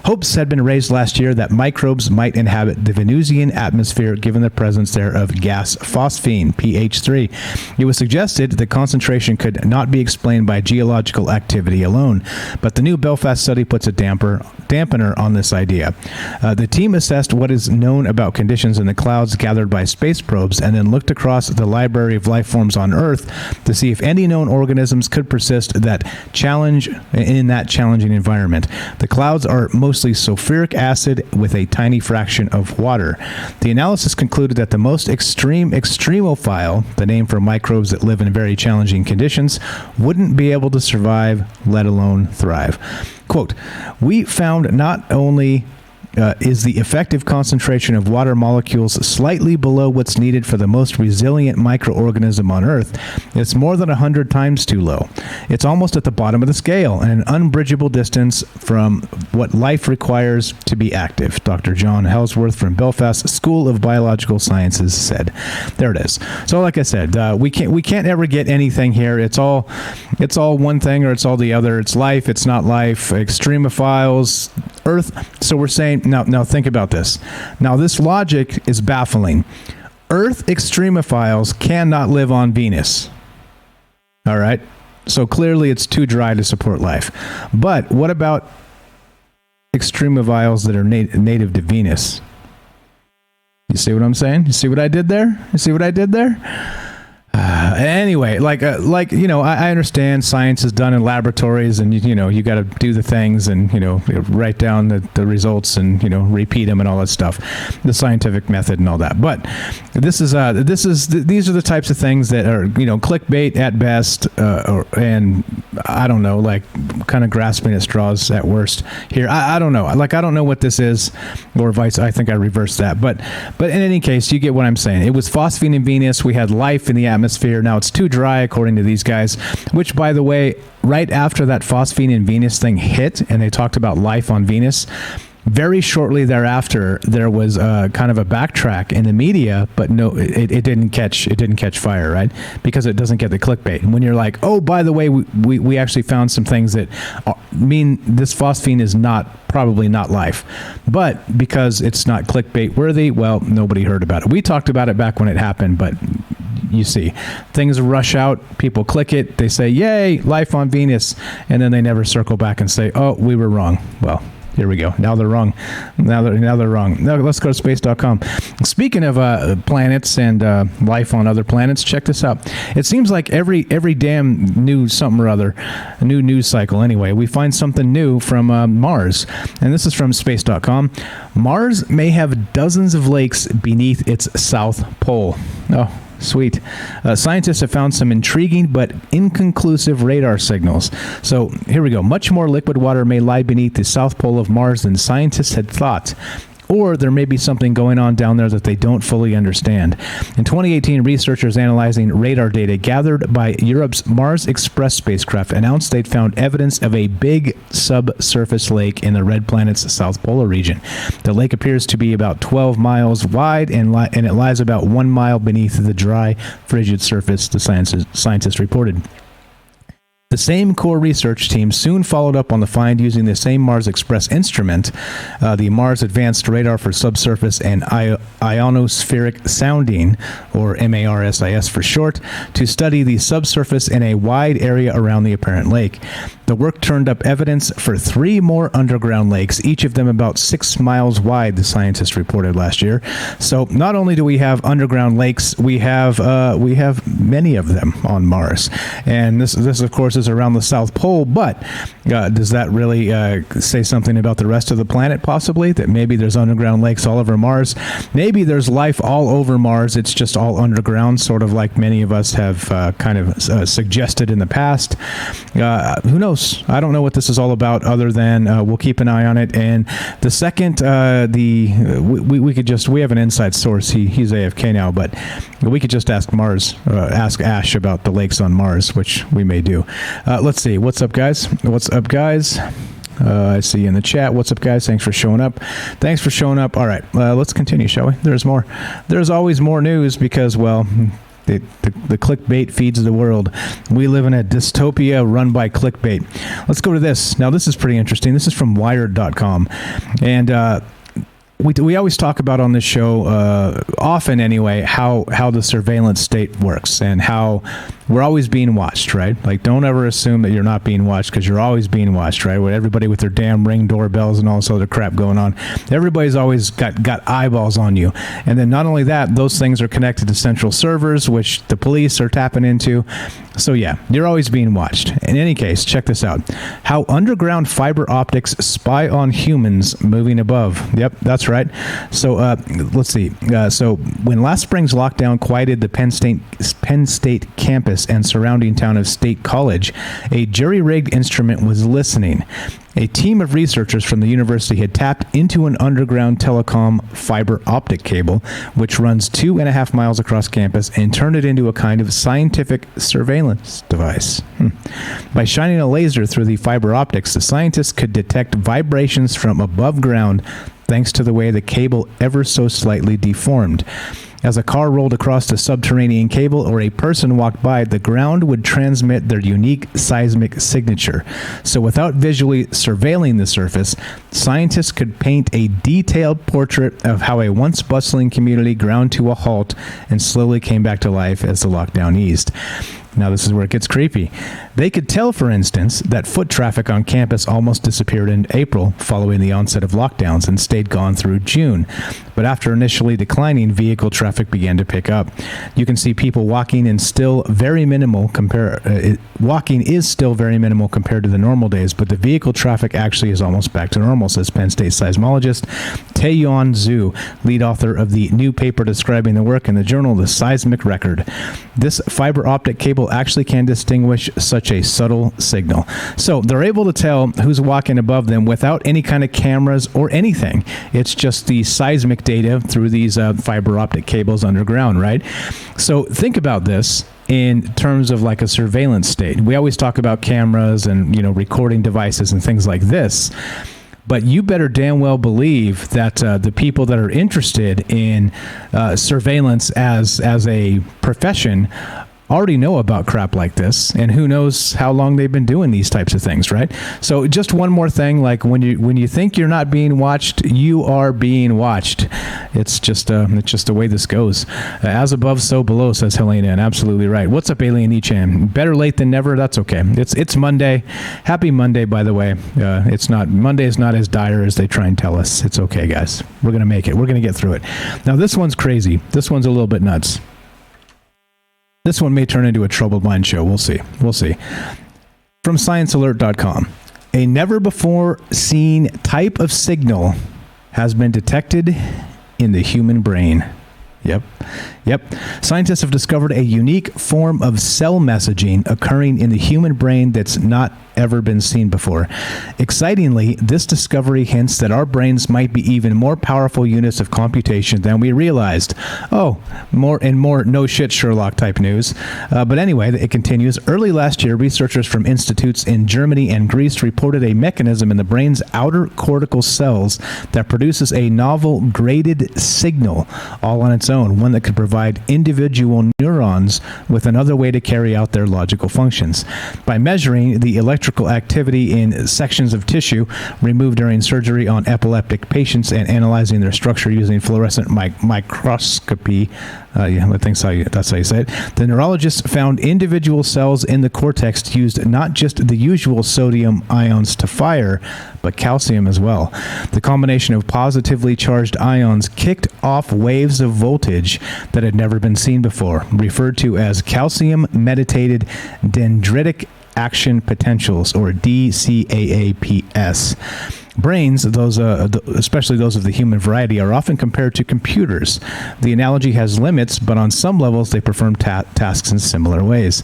Hopes had been raised last year that microbes might inhabit the Venusian atmosphere given the presence there of gas phosphine, pH3. It was suggested the concentration could not be explained by geological activity alone, but the new Belfast study puts a dampener on this idea. The team assessed what is known about conditions in the clouds gathered by space probes and then looked across the library of life forms on Earth to see if any known organisms could persist in that challenging environment. The clouds are mostly sulfuric acid with a tiny fraction of water. The analysis concluded that the most extremophile, the name for microbes that live in very challenging conditions, wouldn't be able to survive, let alone thrive. Quote, we found not only is the effective concentration of water molecules slightly below what's needed for the most resilient microorganism on Earth, it's more than 100 times too low. It's almost at the bottom of the scale and an unbridgeable distance from what life requires to be active, Dr. John Hellsworth from Belfast School of Biological Sciences said. There it is. So like I said, we can't ever get anything here. It's all one thing or it's all the other. It's life, it's not life, extremophiles, Earth. So we're saying, now think about this. Now this logic is baffling. Earth extremophiles cannot live on Venus. All right. So clearly it's too dry to support life. But what about extremophiles that are native to Venus? You see what I'm saying? You see what I did there? Anyway. anyway, I understand science is done in laboratories, and you got to do the things and write down the results and repeat them and all that stuff, the scientific method and all that. But these are the types of things that are clickbait at best, and I don't know, like kind of grasping at straws at worst here. I don't know. I don't know what this is, or vice. I think I reversed that, but in any case, you get what I'm saying. It was phosphine in Venus. We had life in the atmosphere. Now it's too dry, according to these guys, which, by the way, right after that phosphine in Venus thing hit and they talked about life on Venus, very shortly thereafter, there was kind of a backtrack in the media, but no, it didn't catch fire, right? Because it doesn't get the clickbait. And when you're like, oh, by the way, we actually found some things that mean this phosphine is probably not life, but because it's not clickbait worthy, well, nobody heard about it. We talked about it back when it happened, but you see, things rush out, people click it, they say, yay, life on Venus, and then they never circle back and say, oh, we were wrong. Well, here we go. Now they're wrong. Now they're wrong. Now let's go to space.com. Speaking of planets and life on other planets, check this out. It seems like every damn new something or other, a new news cycle anyway, we find something new from Mars. And this is from space.com. Mars may have dozens of lakes beneath its south pole. Oh, sweet. Scientists have found some intriguing but inconclusive radar signals. So here we go. Much more liquid water may lie beneath the south pole of Mars than scientists had thought. Or there may be something going on down there that they don't fully understand. In 2018, researchers analyzing radar data gathered by Europe's Mars Express spacecraft announced they'd found evidence of a big subsurface lake in the red planet's south polar region. The lake appears to be about 12 miles wide and it lies about 1 mile beneath the dry, frigid surface, the scientists reported. The same core research team soon followed up on the find using the same Mars Express instrument, the Mars Advanced Radar for Subsurface and Ionospheric Sounding, or MARSIS for short, to study the subsurface in a wide area around the apparent lake. The work turned up evidence for 3 more underground lakes, each of them about 6 miles wide, the scientists reported last year. So not only do we have underground lakes, we have many of them on Mars. And this of course, is around the South Pole, but does that really say something about the rest of the planet, possibly? That maybe there's underground lakes all over Mars? Maybe there's life all over Mars, it's just all underground, sort of like many of us have kind of suggested in the past. Who knows? I don't know what this is all about, other than we'll keep an eye on it. And the second, we have an inside source. He's AFK now, but we could just ask Ash about the lakes on Mars, which we may do. Let's see. What's up, guys? I see you in the chat. What's up, guys? Thanks for showing up. All right, let's continue, shall we? There's more. There's always more news because, well, the clickbait feeds the world. We live in a dystopia run by clickbait. Let's go to this. Now, this is pretty interesting. This is from Wired.com. And we always talk about on this show, often anyway, how the surveillance state works and how we're always being watched, right? Like, don't ever assume that you're not being watched, because you're always being watched, right? With everybody with their damn Ring doorbells and all this other crap going on. Everybody's always got eyeballs on you. And then not only that, those things are connected to central servers, which the police are tapping into. So yeah, you're always being watched. In any case, check this out. How underground fiber optics spy on humans moving above. Yep, that's right. So let's see. So when last spring's lockdown quieted the Penn State campus and surrounding town of State College, a jury-rigged instrument was listening. A team of researchers from the university had tapped into an underground telecom fiber optic cable, which runs 2.5 miles across campus, and turned it into a kind of scientific surveillance device. By shining a laser through the fiber optics, the scientists could detect vibrations from above ground, thanks to the way the cable ever so slightly deformed. As a car rolled across the subterranean cable or a person walked by, the ground would transmit their unique seismic signature. So without visually surveilling the surface, scientists could paint a detailed portrait of how a once bustling community ground to a halt and slowly came back to life as the lockdown eased. Now, this is where it gets creepy. They could tell, for instance, that foot traffic on campus almost disappeared in April following the onset of lockdowns and stayed gone through June. But after initially declining, vehicle traffic began to pick up. You can see people walking is still very minimal compared to the normal days, but the vehicle traffic actually is almost back to normal, says Penn State seismologist Taeyeon Zhu, lead author of the new paper describing the work in the journal The Seismic Record. This fiber optic cable actually can distinguish such a subtle signal. So they're able to tell who's walking above them without any kind of cameras or anything. It's just the seismic data through these fiber optic cables underground, right? So think about this in terms of like a surveillance state. We always talk about cameras and, recording devices and things like this. But you better damn well believe that the people that are interested in surveillance as a profession already know about crap like this, and who knows how long they've been doing these types of things, right? So just one more thing, like when you think you're not being watched, you are being watched. It's just the way this goes. As above, so below, says Helena, and absolutely right. What's up, Alien Echan? Better late than never. That's okay. It's Monday. Happy Monday, by the way. Monday is not as dire as they try and tell us. It's okay, guys. We're gonna make it. We're gonna get through it. Now this one's crazy. This one's a little bit nuts. This one may turn into a troubled mind show. We'll see. From ScienceAlert.com, a never-before-seen type of signal has been detected in the human brain. Yep. Scientists have discovered a unique form of cell messaging occurring in the human brain that's not ever been seen before. Excitingly, this discovery hints that our brains might be even more powerful units of computation than we realized. More no shit Sherlock type news. But anyway, it continues. Early last year, researchers from institutes in Germany and Greece reported a mechanism in the brain's outer cortical cells that produces a novel graded signal all on its own, one that could provide individual neurons with another way to carry out their logical functions. By measuring the electrical activity in sections of tissue removed during surgery on epileptic patients and analyzing their structure using fluorescent microscopy, I think that's how you say it, the neurologists found individual cells in the cortex used not just the usual sodium ions to fire, but calcium as well. The combination of positively charged ions kicked off waves of voltage that had never been seen before, referred to as calcium-mediated dendritic action potentials, or DCAAPS. Brains, especially those of the human variety, are often compared to computers. The analogy has limits, but on some levels they perform tasks in similar ways.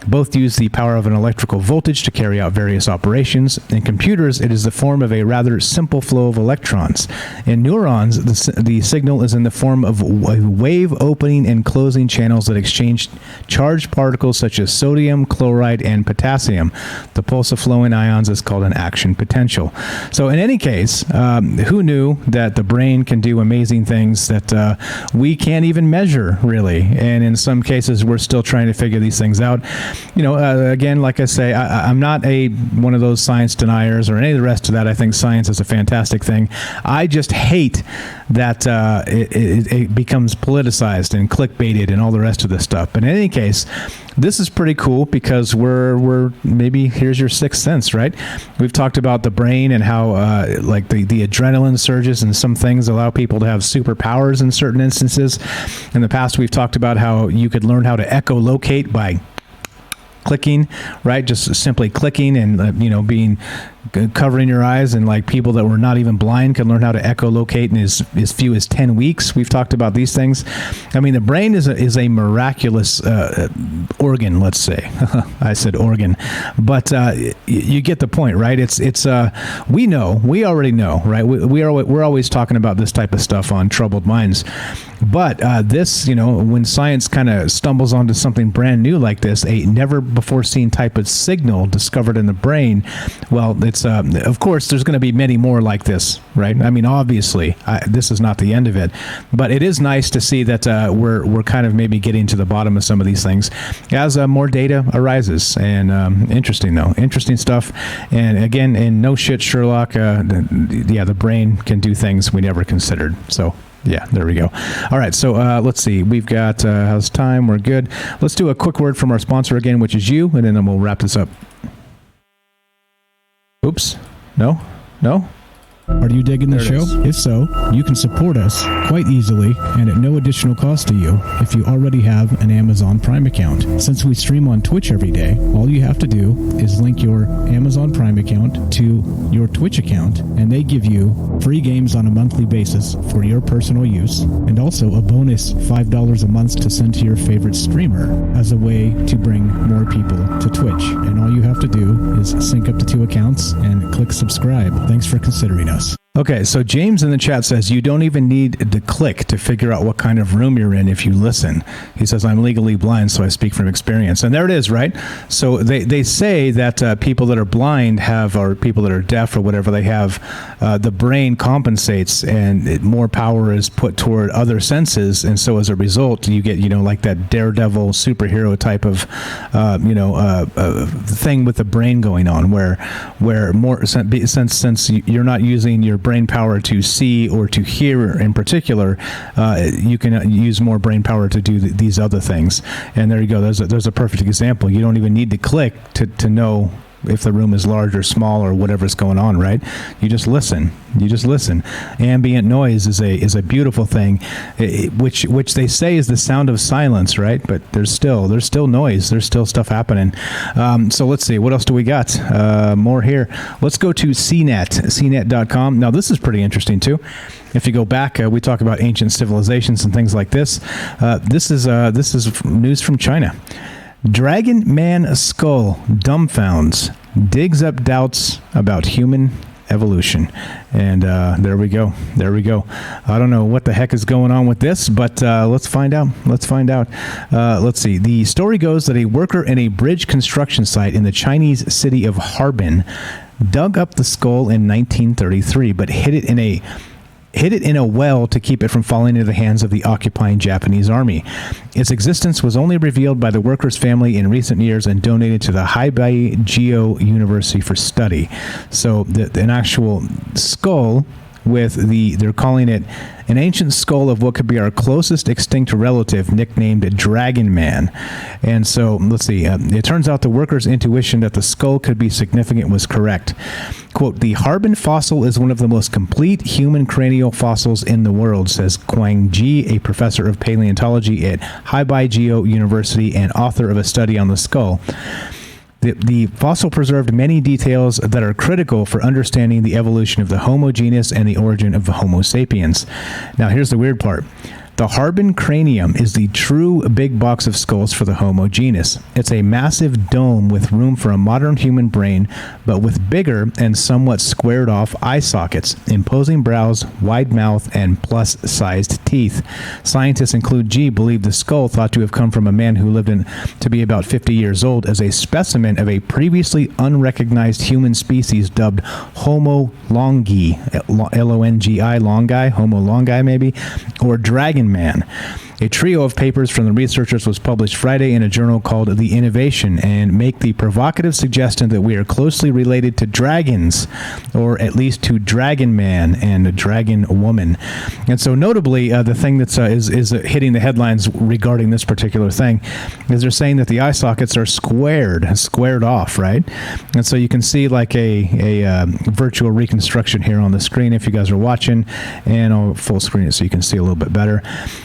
Both use the power of an electrical voltage to carry out various operations. In computers, it is the form of a rather simple flow of electrons. In neurons, the signal is in the form of wave opening and closing channels that exchange charged particles such as sodium, chloride, and potassium. The pulse of flowing ions is called an action potential. So in any case, who knew that the brain can do amazing things that we can't even measure, really? And in some cases, we're still trying to figure these things out. Again, like I say, I'm not one of those science deniers or any of the rest of that. I think science is a fantastic thing. I just hate that it becomes politicized and clickbaited and all the rest of this stuff. But in any case, this is pretty cool because we're maybe here's your sixth sense, right? We've talked about the brain and how like the adrenaline surges and some things allow people to have superpowers in certain instances. In the past, we've talked about how you could learn how to echolocate by clicking, right? Just simply clicking and being covering your eyes, and like people that were not even blind can learn how to echolocate in as few as 10 weeks. We've talked about these things. I mean, the brain is a miraculous organ, let's say. I said organ, but you get the point, right? It's we already know, right? We're always talking about this type of stuff on Troubled Minds. But this, when science kind of stumbles onto something brand new like this, a never before seen type of signal discovered in the brain, well, it's of course there's going to be many more like this, right? I mean, obviously, this is not the end of it, but it is nice to see that we're kind of maybe getting to the bottom of some of these things as more data arises. And interesting stuff. And again, in no shit Sherlock, the brain can do things we never considered. So Yeah, there we go. All right, so let's see. We've got how's time? We're good. Let's do a quick word from our sponsor again, which is you, and then we'll wrap this up. Oops. No? Are you digging the show? If so, you can support us quite easily and at no additional cost to you if you already have an Amazon Prime account. Since we stream on Twitch every day, all you have to do is link your Amazon Prime account to your Twitch account, and they give you free games on a monthly basis for your personal use, and also a bonus $5 a month to send to your favorite streamer as a way to bring more people to Twitch. And all you have to do is sync up the two accounts and click subscribe. Thanks for considering us. Okay, so James in the chat says you don't even need to click to figure out what kind of room you're in if you listen. He says, I'm legally blind, so I speak from experience. And there it is, right? So they say that people that are blind or people that are deaf or whatever, they have, the brain compensates and more power is put toward other senses. And so as a result, you get, like that daredevil superhero type of, thing with the brain going on where more, since you're not using your brain power to see or to hear in particular, you can use more brain power to do these other things. And there you go. There's a perfect example. You don't even need to click to know if the room is large or small or whatever's going on, right? You just listen. Ambient noise is a beautiful thing, which they say is the sound of silence, right? But there's still noise. There's still stuff happening. So let's see. What else do we got? More here. Let's go to cnet.com. Now, this is pretty interesting, too. If you go back, we talk about ancient civilizations and things like this. This is news from China. Dragon Man skull dumbfounds, digs up doubts about human evolution. And there we go. I don't know what the heck is going on with this, but let's find out. Let's see. The story goes that a worker in a bridge construction site in the Chinese city of Harbin dug up the skull in 1933, but hid it in a well to keep it from falling into the hands of the occupying Japanese army. Its existence was only revealed by the worker's family in recent years and donated to the Hebei Geo University for study. So an actual skull they're calling it an ancient skull of what could be our closest extinct relative, nicknamed Dragon Man. And so, let's see, it turns out the worker's intuition that the skull could be significant was correct. Quote, the Harbin fossil is one of the most complete human cranial fossils in the world, says Quang Ji, a professor of paleontology at Hebei Geo University and author of a study on the skull. The fossil preserved many details that are critical for understanding the evolution of the Homo genus and the origin of the Homo sapiens. Now, here's the weird part. The Harbin cranium is the true big box of skulls for the Homo genus. It's a massive dome with room for a modern human brain, but with bigger and somewhat squared off eye sockets, imposing brows, wide mouth, and plus-sized teeth. Scientists, include G, believe the skull, thought to have come from a man who lived to be about 50 years old, as a specimen of a previously unrecognized human species dubbed Homo longi, L-O-N-G-I, longi, Homo longi maybe, or Dragon Man. A trio of papers from the researchers was published Friday in a journal called The Innovation and make the provocative suggestion that we are closely related to dragons, or at least to Dragon Man and Dragon Woman. And so notably, the thing that's is hitting the headlines regarding this particular thing is they're saying that the eye sockets are squared off, right? And so you can see like a virtual reconstruction here on the screen if you guys are watching, and I'll full screen it so you can see a little bit better.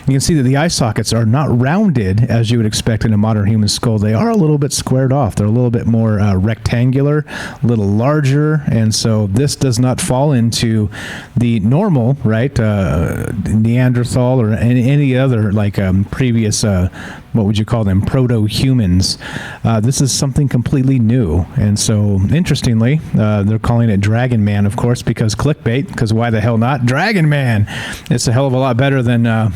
You can see that the eye sockets are not rounded as you would expect in a modern human skull. They are a little bit squared off. They're a little bit more rectangular, a little larger, and so this does not fall into the normal, right, Neanderthal or any other like previous, what would you call them, proto-humans. This is something completely new, and so interestingly, they're calling it Dragon Man, of course, because clickbait, because why the hell not? Dragon Man! It's a hell of a lot better than, a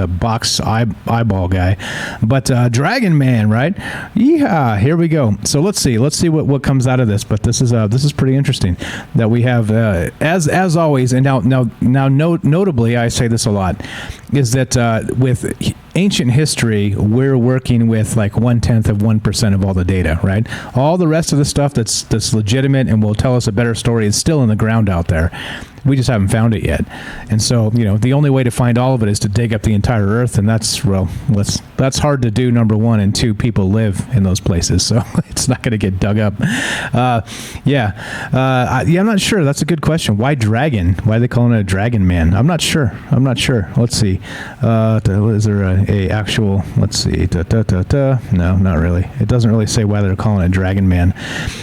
box eyeball guy. But Dragon Man, right? Yeah, here we go. So let's see what comes out of this. But this is pretty interesting that we have, as always, and now notably, I say this a lot, is that with ancient history, we're working with like 0.1% of all the data, right? All the rest of the stuff that's legitimate and will tell us a better story is still in the ground out there. We just haven't found it yet. And so, the only way to find all of it is to dig up the entire earth. And that's hard to do, number one. And two, people live in those places. So it's not going to get dug up. I'm not sure. That's a good question. Why dragon? Why are they calling it a dragon man? I'm not sure. Let's see. Is there a actual, let's see. No, not really. It doesn't really say why they're calling it dragon man.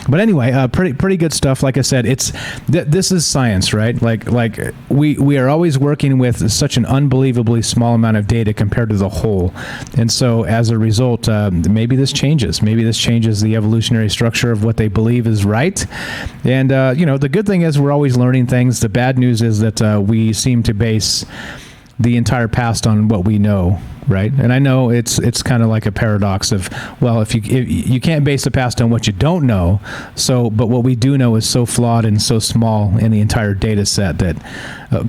But anyway, pretty good stuff. Like I said, this is science, right? Like we are always working with such an unbelievably small amount of data compared to the whole. And so as a result, maybe this changes. Maybe this changes the evolutionary structure of what they believe is right. And, the good thing is we're always learning things. The bad news is that we seem to base the entire past on what we know, right? And I know it's kind of like a paradox of, well, if you can't base the past on what you don't know, but what we do know is so flawed and so small in the entire data set that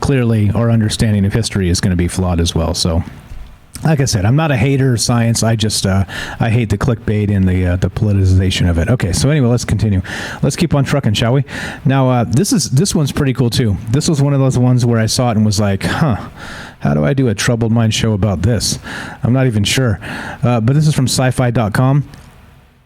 clearly our understanding of history is going to be flawed as well. So, like I said, I'm not a hater of science. I just I hate the clickbait and the politicization of it. Okay, so anyway, let's continue. Let's keep on trucking, shall we? Now, this one's pretty cool too. This was one of those ones where I saw it and was like, how do I do a troubled mind show about this? I'm not even sure. But this is from sci-fi.com.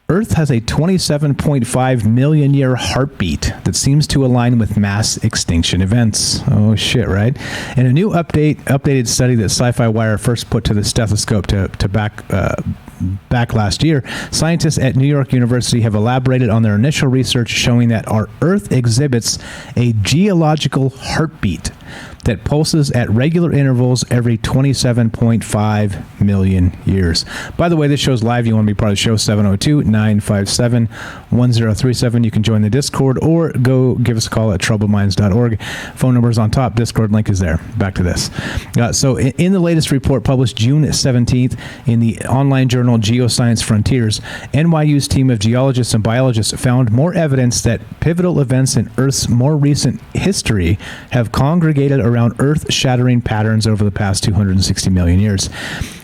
Earth has a 27.5 million year heartbeat that seems to align with mass extinction events. Oh shit, right? In a new updated study that Sci-Fi Wire first put to the stethoscope to back last year, scientists at New York University have elaborated on their initial research showing that our Earth exhibits a geological heartbeat that pulses at regular intervals every 27.5 million years. By the way, this show's live. You want to be part of the show, 702-957-1037. You can join the Discord or go give us a call at troubledminds.org. Phone number is on top. Discord link is there. Back to this. So in the latest report published June 17th in the online journal Geoscience Frontiers, NYU's team of geologists and biologists found more evidence that pivotal events in Earth's more recent history have congregated around Earth-shattering patterns over the past 260 million years.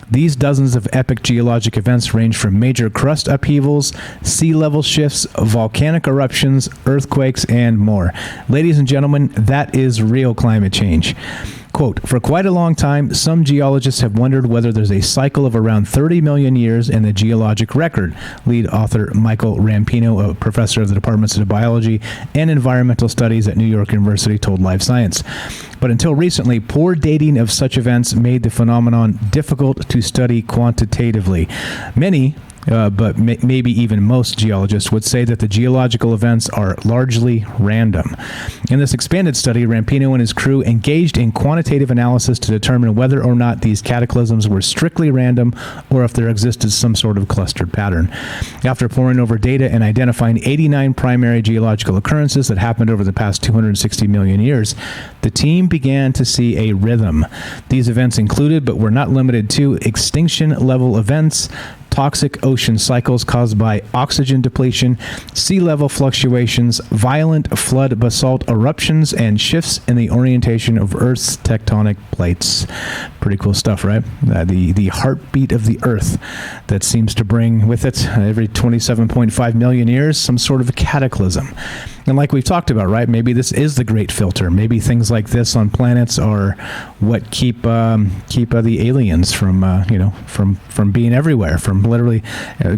These dozens of epic geologic events range from major crust upheavals, sea level shifts, volcanic eruptions, earthquakes, and more. Ladies and gentlemen, that is real climate change. Quote, for quite a long time, some geologists have wondered whether there's a cycle of around 30 million years in the geologic record. Lead author Michael Rampino, a professor of the Departments of Biology and Environmental Studies at New York University, told Live Science. But until recently, poor dating of such events made the phenomenon difficult to study quantitatively. Many, but maybe even most geologists would say that the geological events are largely random. In this expanded study, Rampino and his crew engaged in quantitative analysis to determine whether or not these cataclysms were strictly random or if there existed some sort of clustered pattern. After poring over data and identifying 89 primary geological occurrences that happened over the past 260 million years, the team began to see a rhythm. These events included, but were not limited to, extinction-level events, toxic ocean cycles caused by oxygen depletion, sea level fluctuations, violent flood basalt eruptions, and shifts in the orientation of Earth's tectonic plates. Pretty cool stuff, right? The heartbeat of the Earth that seems to bring with it every 27.5 million years some sort of a cataclysm. And like we've talked about, right? Maybe this is the great filter. Maybe things like this on planets are what keep the aliens from being everywhere, from literally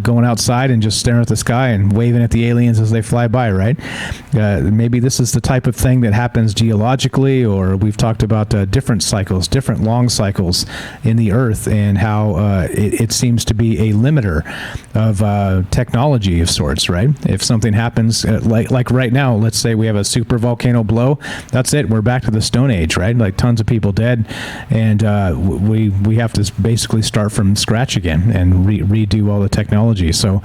going outside and just staring at the sky and waving at the aliens as they fly by, right? Maybe this is the type of thing that happens geologically, or we've talked about different cycles, different long cycles in the Earth, and how it seems to be a limiter of technology of sorts, right? If something happens, like right now, let's say we have a super volcano blow, that's it. We're back to the Stone Age, right? Like tons of people dead, and we have to basically start from scratch again and redo all the technology. So,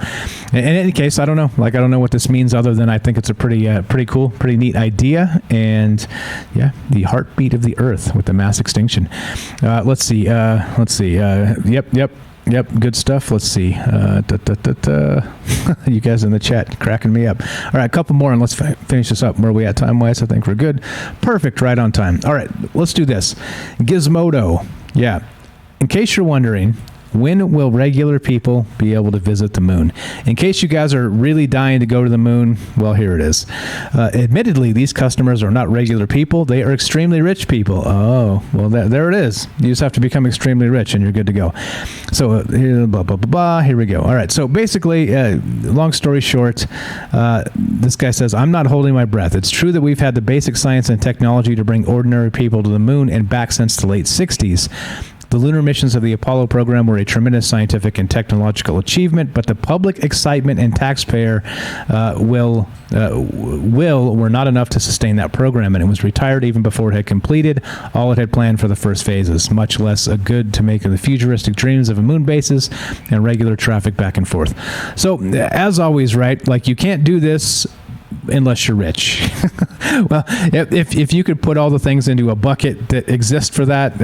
in any case, I don't know. I don't know what this means other than I think it's a pretty cool, pretty neat idea. And yeah, the heartbeat of the Earth with the mass extinction. Let's see. Yep, good stuff. Let's see. You guys in the chat cracking me up. All right, a couple more, and let's finish this up. Where are we at time-wise? I think we're good. Perfect, right on time. All right, let's do this. Gizmodo. Yeah. in case you're wondering, when will regular people be able to visit the moon? In case you guys are really dying to go to the moon, well, here it is. Admittedly, these customers are not regular people. They are extremely rich people. Oh, well, there it is. You just have to become extremely rich and you're good to go. So here, blah, blah, blah, blah. Here we go. All right. So basically, long story short, this guy says, I'm not holding my breath. It's true that we've had the basic science and technology to bring ordinary people to the moon and back since the late 60s. The lunar missions of the Apollo program were a tremendous scientific and technological achievement, but the public excitement and taxpayer will were not enough to sustain that program, and it was retired even before it had completed all it had planned for the first phases, much less a good to make of the futuristic dreams of a moon bases and regular traffic back and forth. So, as always, right, like you can't do this unless you're rich. Well, if you could put all the things into a bucket that exist for that,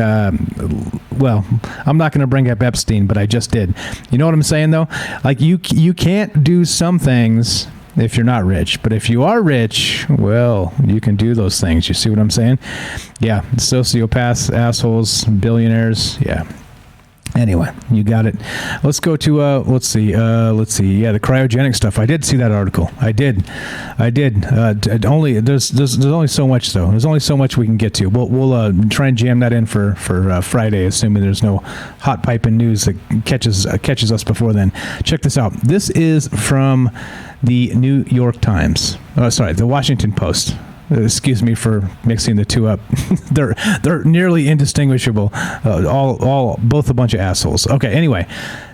well, I'm not going to bring up Epstein, but I just did. You know what I'm saying, though? Like, you can't do some things if you're not rich. But if you are rich, well, you can do those things. You see what I'm saying? Yeah, sociopaths, assholes, billionaires, yeah. Anyway, you got it. Let's go to let's see. Yeah, the cryogenic stuff. I did see that article. I did. Only there's only so much though. There's only so much we can get to. We'll try and jam that in for Friday, assuming there's no hot piping news that catches us before then. Check this out. This is from the New York Times. The Washington Post. Excuse me for mixing the two up. they're nearly indistinguishable. Both a bunch of assholes. Okay, anyway.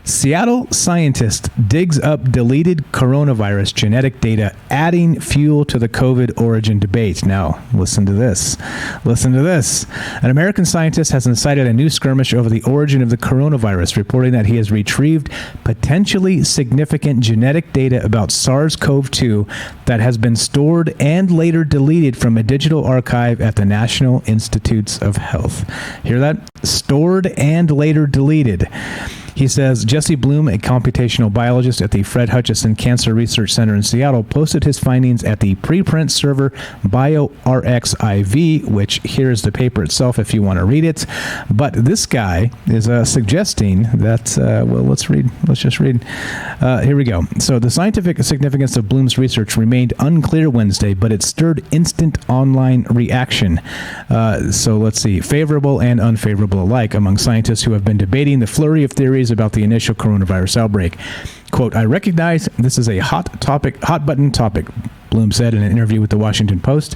Seattle scientist digs up deleted coronavirus genetic data, adding fuel to the COVID origin debate. Now, listen to this. An American scientist has incited a new skirmish over the origin of the coronavirus, reporting that he has retrieved potentially significant genetic data about SARS-CoV-2 that has been stored and later deleted from a digital archive at the National Institutes of Health. Hear that? Stored and later deleted. He says Jesse Bloom, a computational biologist at the Fred Hutchinson Cancer Research Center in Seattle, posted his findings at the preprint server BioRxiv, which here is the paper itself if you want to read it. But this guy is suggesting that, let's just read. Here we go. So the scientific significance of Bloom's research remained unclear Wednesday, but it stirred instant online reaction. So let's see, favorable and unfavorable alike among scientists who have been debating the flurry of theories about the initial coronavirus outbreak. Quote, I recognize this is a hot button topic, Bloom said in an interview with the Washington Post.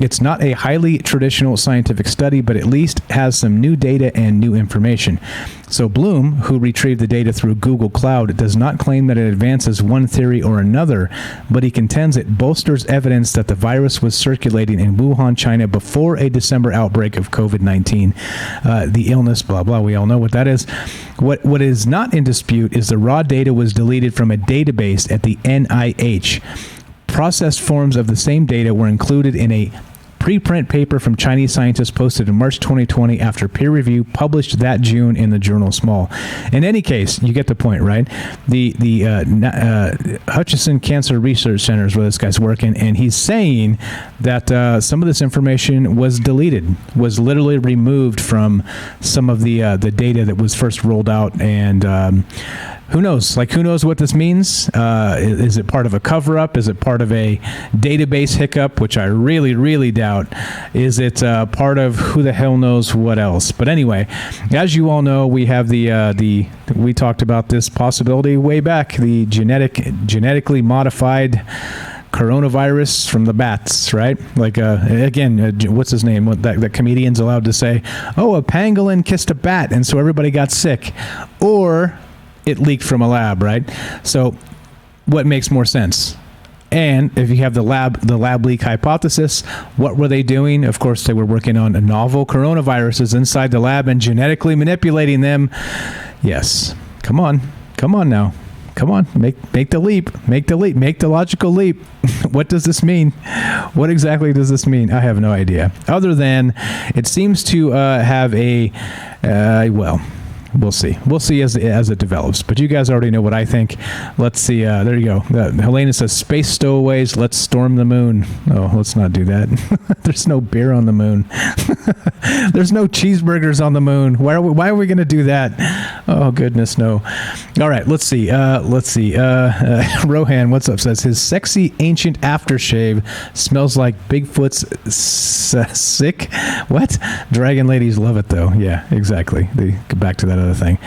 It's not a highly traditional scientific study, but at least has some new data and new information. So Bloom, who retrieved the data through Google Cloud, does not claim that it advances one theory or another, but he contends it bolsters evidence that the virus was circulating in Wuhan, China before a December outbreak of COVID-19. The illness, blah, blah, we all know what that is. What is not in dispute is the raw data was deleted from a database at the NIH. Processed forms of the same data were included in a preprint paper from Chinese scientists posted in March 2020 after peer review published that June in the journal Small. In any case, you get the point, right? The Hutchinson Cancer Research Center is where this guy's working, and he's saying that some of this information was deleted, was literally removed from some of the data that was first rolled out, and who knows? Like, who knows what this means? Is it part of a cover-up? Is it part of a database hiccup, which I really, really doubt? Is it part of who the hell knows what else? But anyway, as you all know, we have we talked about this possibility way back, the genetically modified coronavirus from the bats, right? Like, again, what's his name? That comedian's allowed to say, oh, a pangolin kissed a bat, and so everybody got sick. Or it leaked from a lab, right? So what makes more sense? And if you have the lab leak hypothesis, what were they doing? Of course, they were working on novel coronaviruses inside the lab and genetically manipulating them. Yes. Come on now. Come on, make the leap. Make the logical leap. What does this mean? What exactly does this mean? I have no idea. Other than it seems to have We'll see. We'll see as it develops. But you guys already know what I think. Let's see. There you go. Helena says, space stowaways, let's storm the moon. Oh, let's not do that. There's no beer on the moon. There's no cheeseburgers on the moon. Why are we going to do that? Oh, goodness, no. All right, let's see. Rohan, what's up, says, his sexy ancient aftershave smells like Bigfoot's sick. What? Dragon ladies love it, though. Yeah, exactly. They go back to that other thing.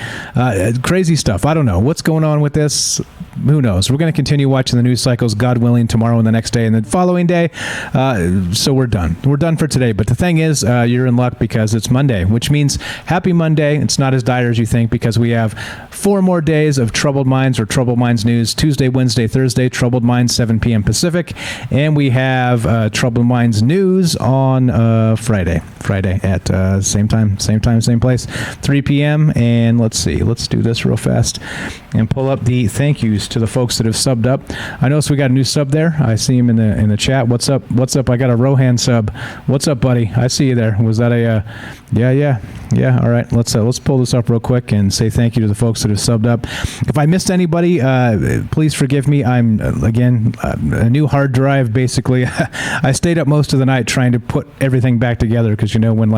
Crazy stuff. I don't know. What's going on with this? Who knows? We're going to continue watching the news cycles, God willing, tomorrow and the next day and the following day. So we're done. We're done for today. But the thing is, you're in luck because it's Monday, which means happy Monday. It's not as dire as you think because we have 4 more days of Troubled Minds or Troubled Minds news. Tuesday, Wednesday, Thursday, Troubled Minds, 7 p.m. Pacific. And we have Troubled Minds news on Friday. Friday at same time, same place, 3 p.m. And let's see. Let's do this real fast and pull up the thank yous to the folks that have subbed up. I noticed we got a new sub there. I see him in the chat. What's up? I got a Rohan sub. What's up, buddy? I see you there. Was that a yeah. All right. Let's pull this up real quick and say thank you to the folks that have subbed up. If I missed anybody, please forgive me. I'm again a new hard drive. Basically, I stayed up most of the night trying to put everything back together because you know when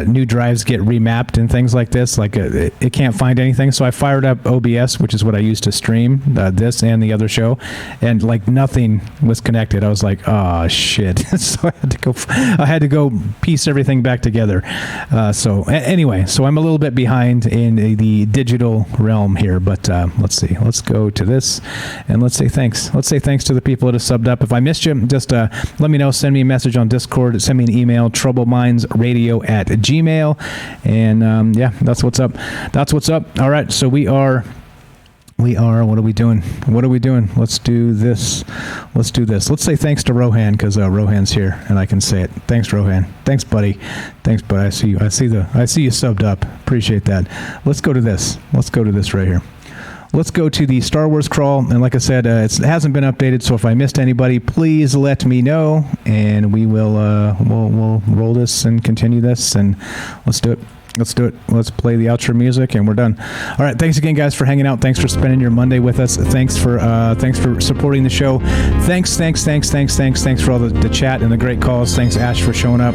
new drives get remapped and things like this, it can't find anything. So I fired up OBS, which is what I use to stream this and the other show, and nothing was connected. I was like, oh shit. So I had to go piece everything back together. Anyway, so I'm a little bit behind in the digital realm here, but let's see. Let's go to this and let's say thanks. Let's say thanks to the people that have subbed up. If I missed you, just let me know. Send me a message on Discord. Send me an email, troublemindsradio@gmail, and that's what's up. All right, so we are what are we doing? Let's do this. Let's say thanks to Rohan because Rohan's here and I can say it. Thanks, Rohan. Thanks, buddy. I see you. I see you subbed up. Appreciate that. Let's go to this right here. Let's go to the Star Wars crawl, and like I said, it hasn't been updated, so if I missed anybody, please let me know, and we will we'll roll this and continue this, and let's do it. Let's play the outro music, and we're done. All right, thanks again, guys, for hanging out. Thanks for spending your Monday with us. Thanks for supporting the show. Thanks for all the chat and the great calls. Thanks, Ash, for showing up.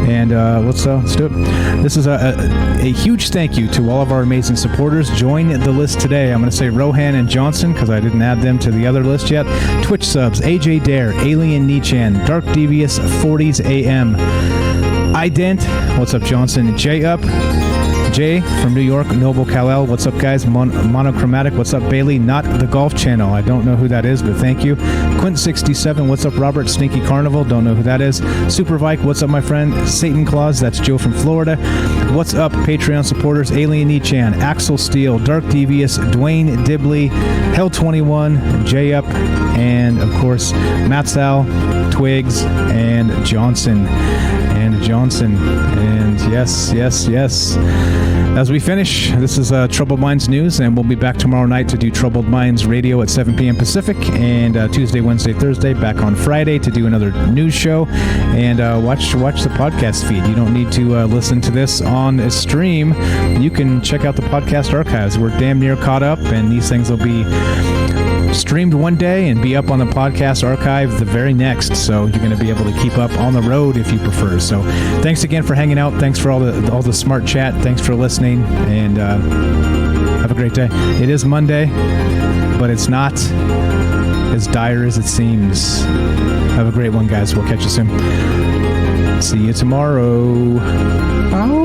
And let's do it. This is a huge thank you to all of our amazing supporters. Join the list today. I'm going to say Rohan and Johnson because I didn't add them to the other list yet. Twitch subs: AJ Dare, Alien Nichan, Dark Devious 40s AM. Ident, what's up, Johnson? Jay Up, Jay from New York, Noble Kal-El, what's up, guys? Monochromatic, what's up, Bailey? Not the Golf Channel, I don't know who that is, but thank you. Quint67, what's up, Robert? Sneaky Carnival, don't know who that is. Super Vike, what's up, my friend? Satan Claus, that's Joe from Florida. What's up, Patreon supporters? Alien Nichan, Axel Steele, Dark Devious, Dwayne Dibley, Hell21, Jay Up, and of course, Matt Sal, Twigs, and Johnson. And yes. As we finish, this is Troubled Minds News, and we'll be back tomorrow night to do Troubled Minds Radio at 7 p.m. Pacific, and Tuesday, Wednesday, Thursday, back on Friday to do another news show, and watch the podcast feed. You don't need to listen to this on a stream. You can check out the podcast archives. We're damn near caught up, and these things will be streamed one day and be up on the podcast archive the very next, so you're going to be able to keep up on the road if you prefer. So thanks again for hanging out. Thanks for all the smart chat. Thanks for listening, and have a great day. It is Monday, but it's not as dire as it seems. Have a great one, guys. We'll catch you soon. See you tomorrow. Bye.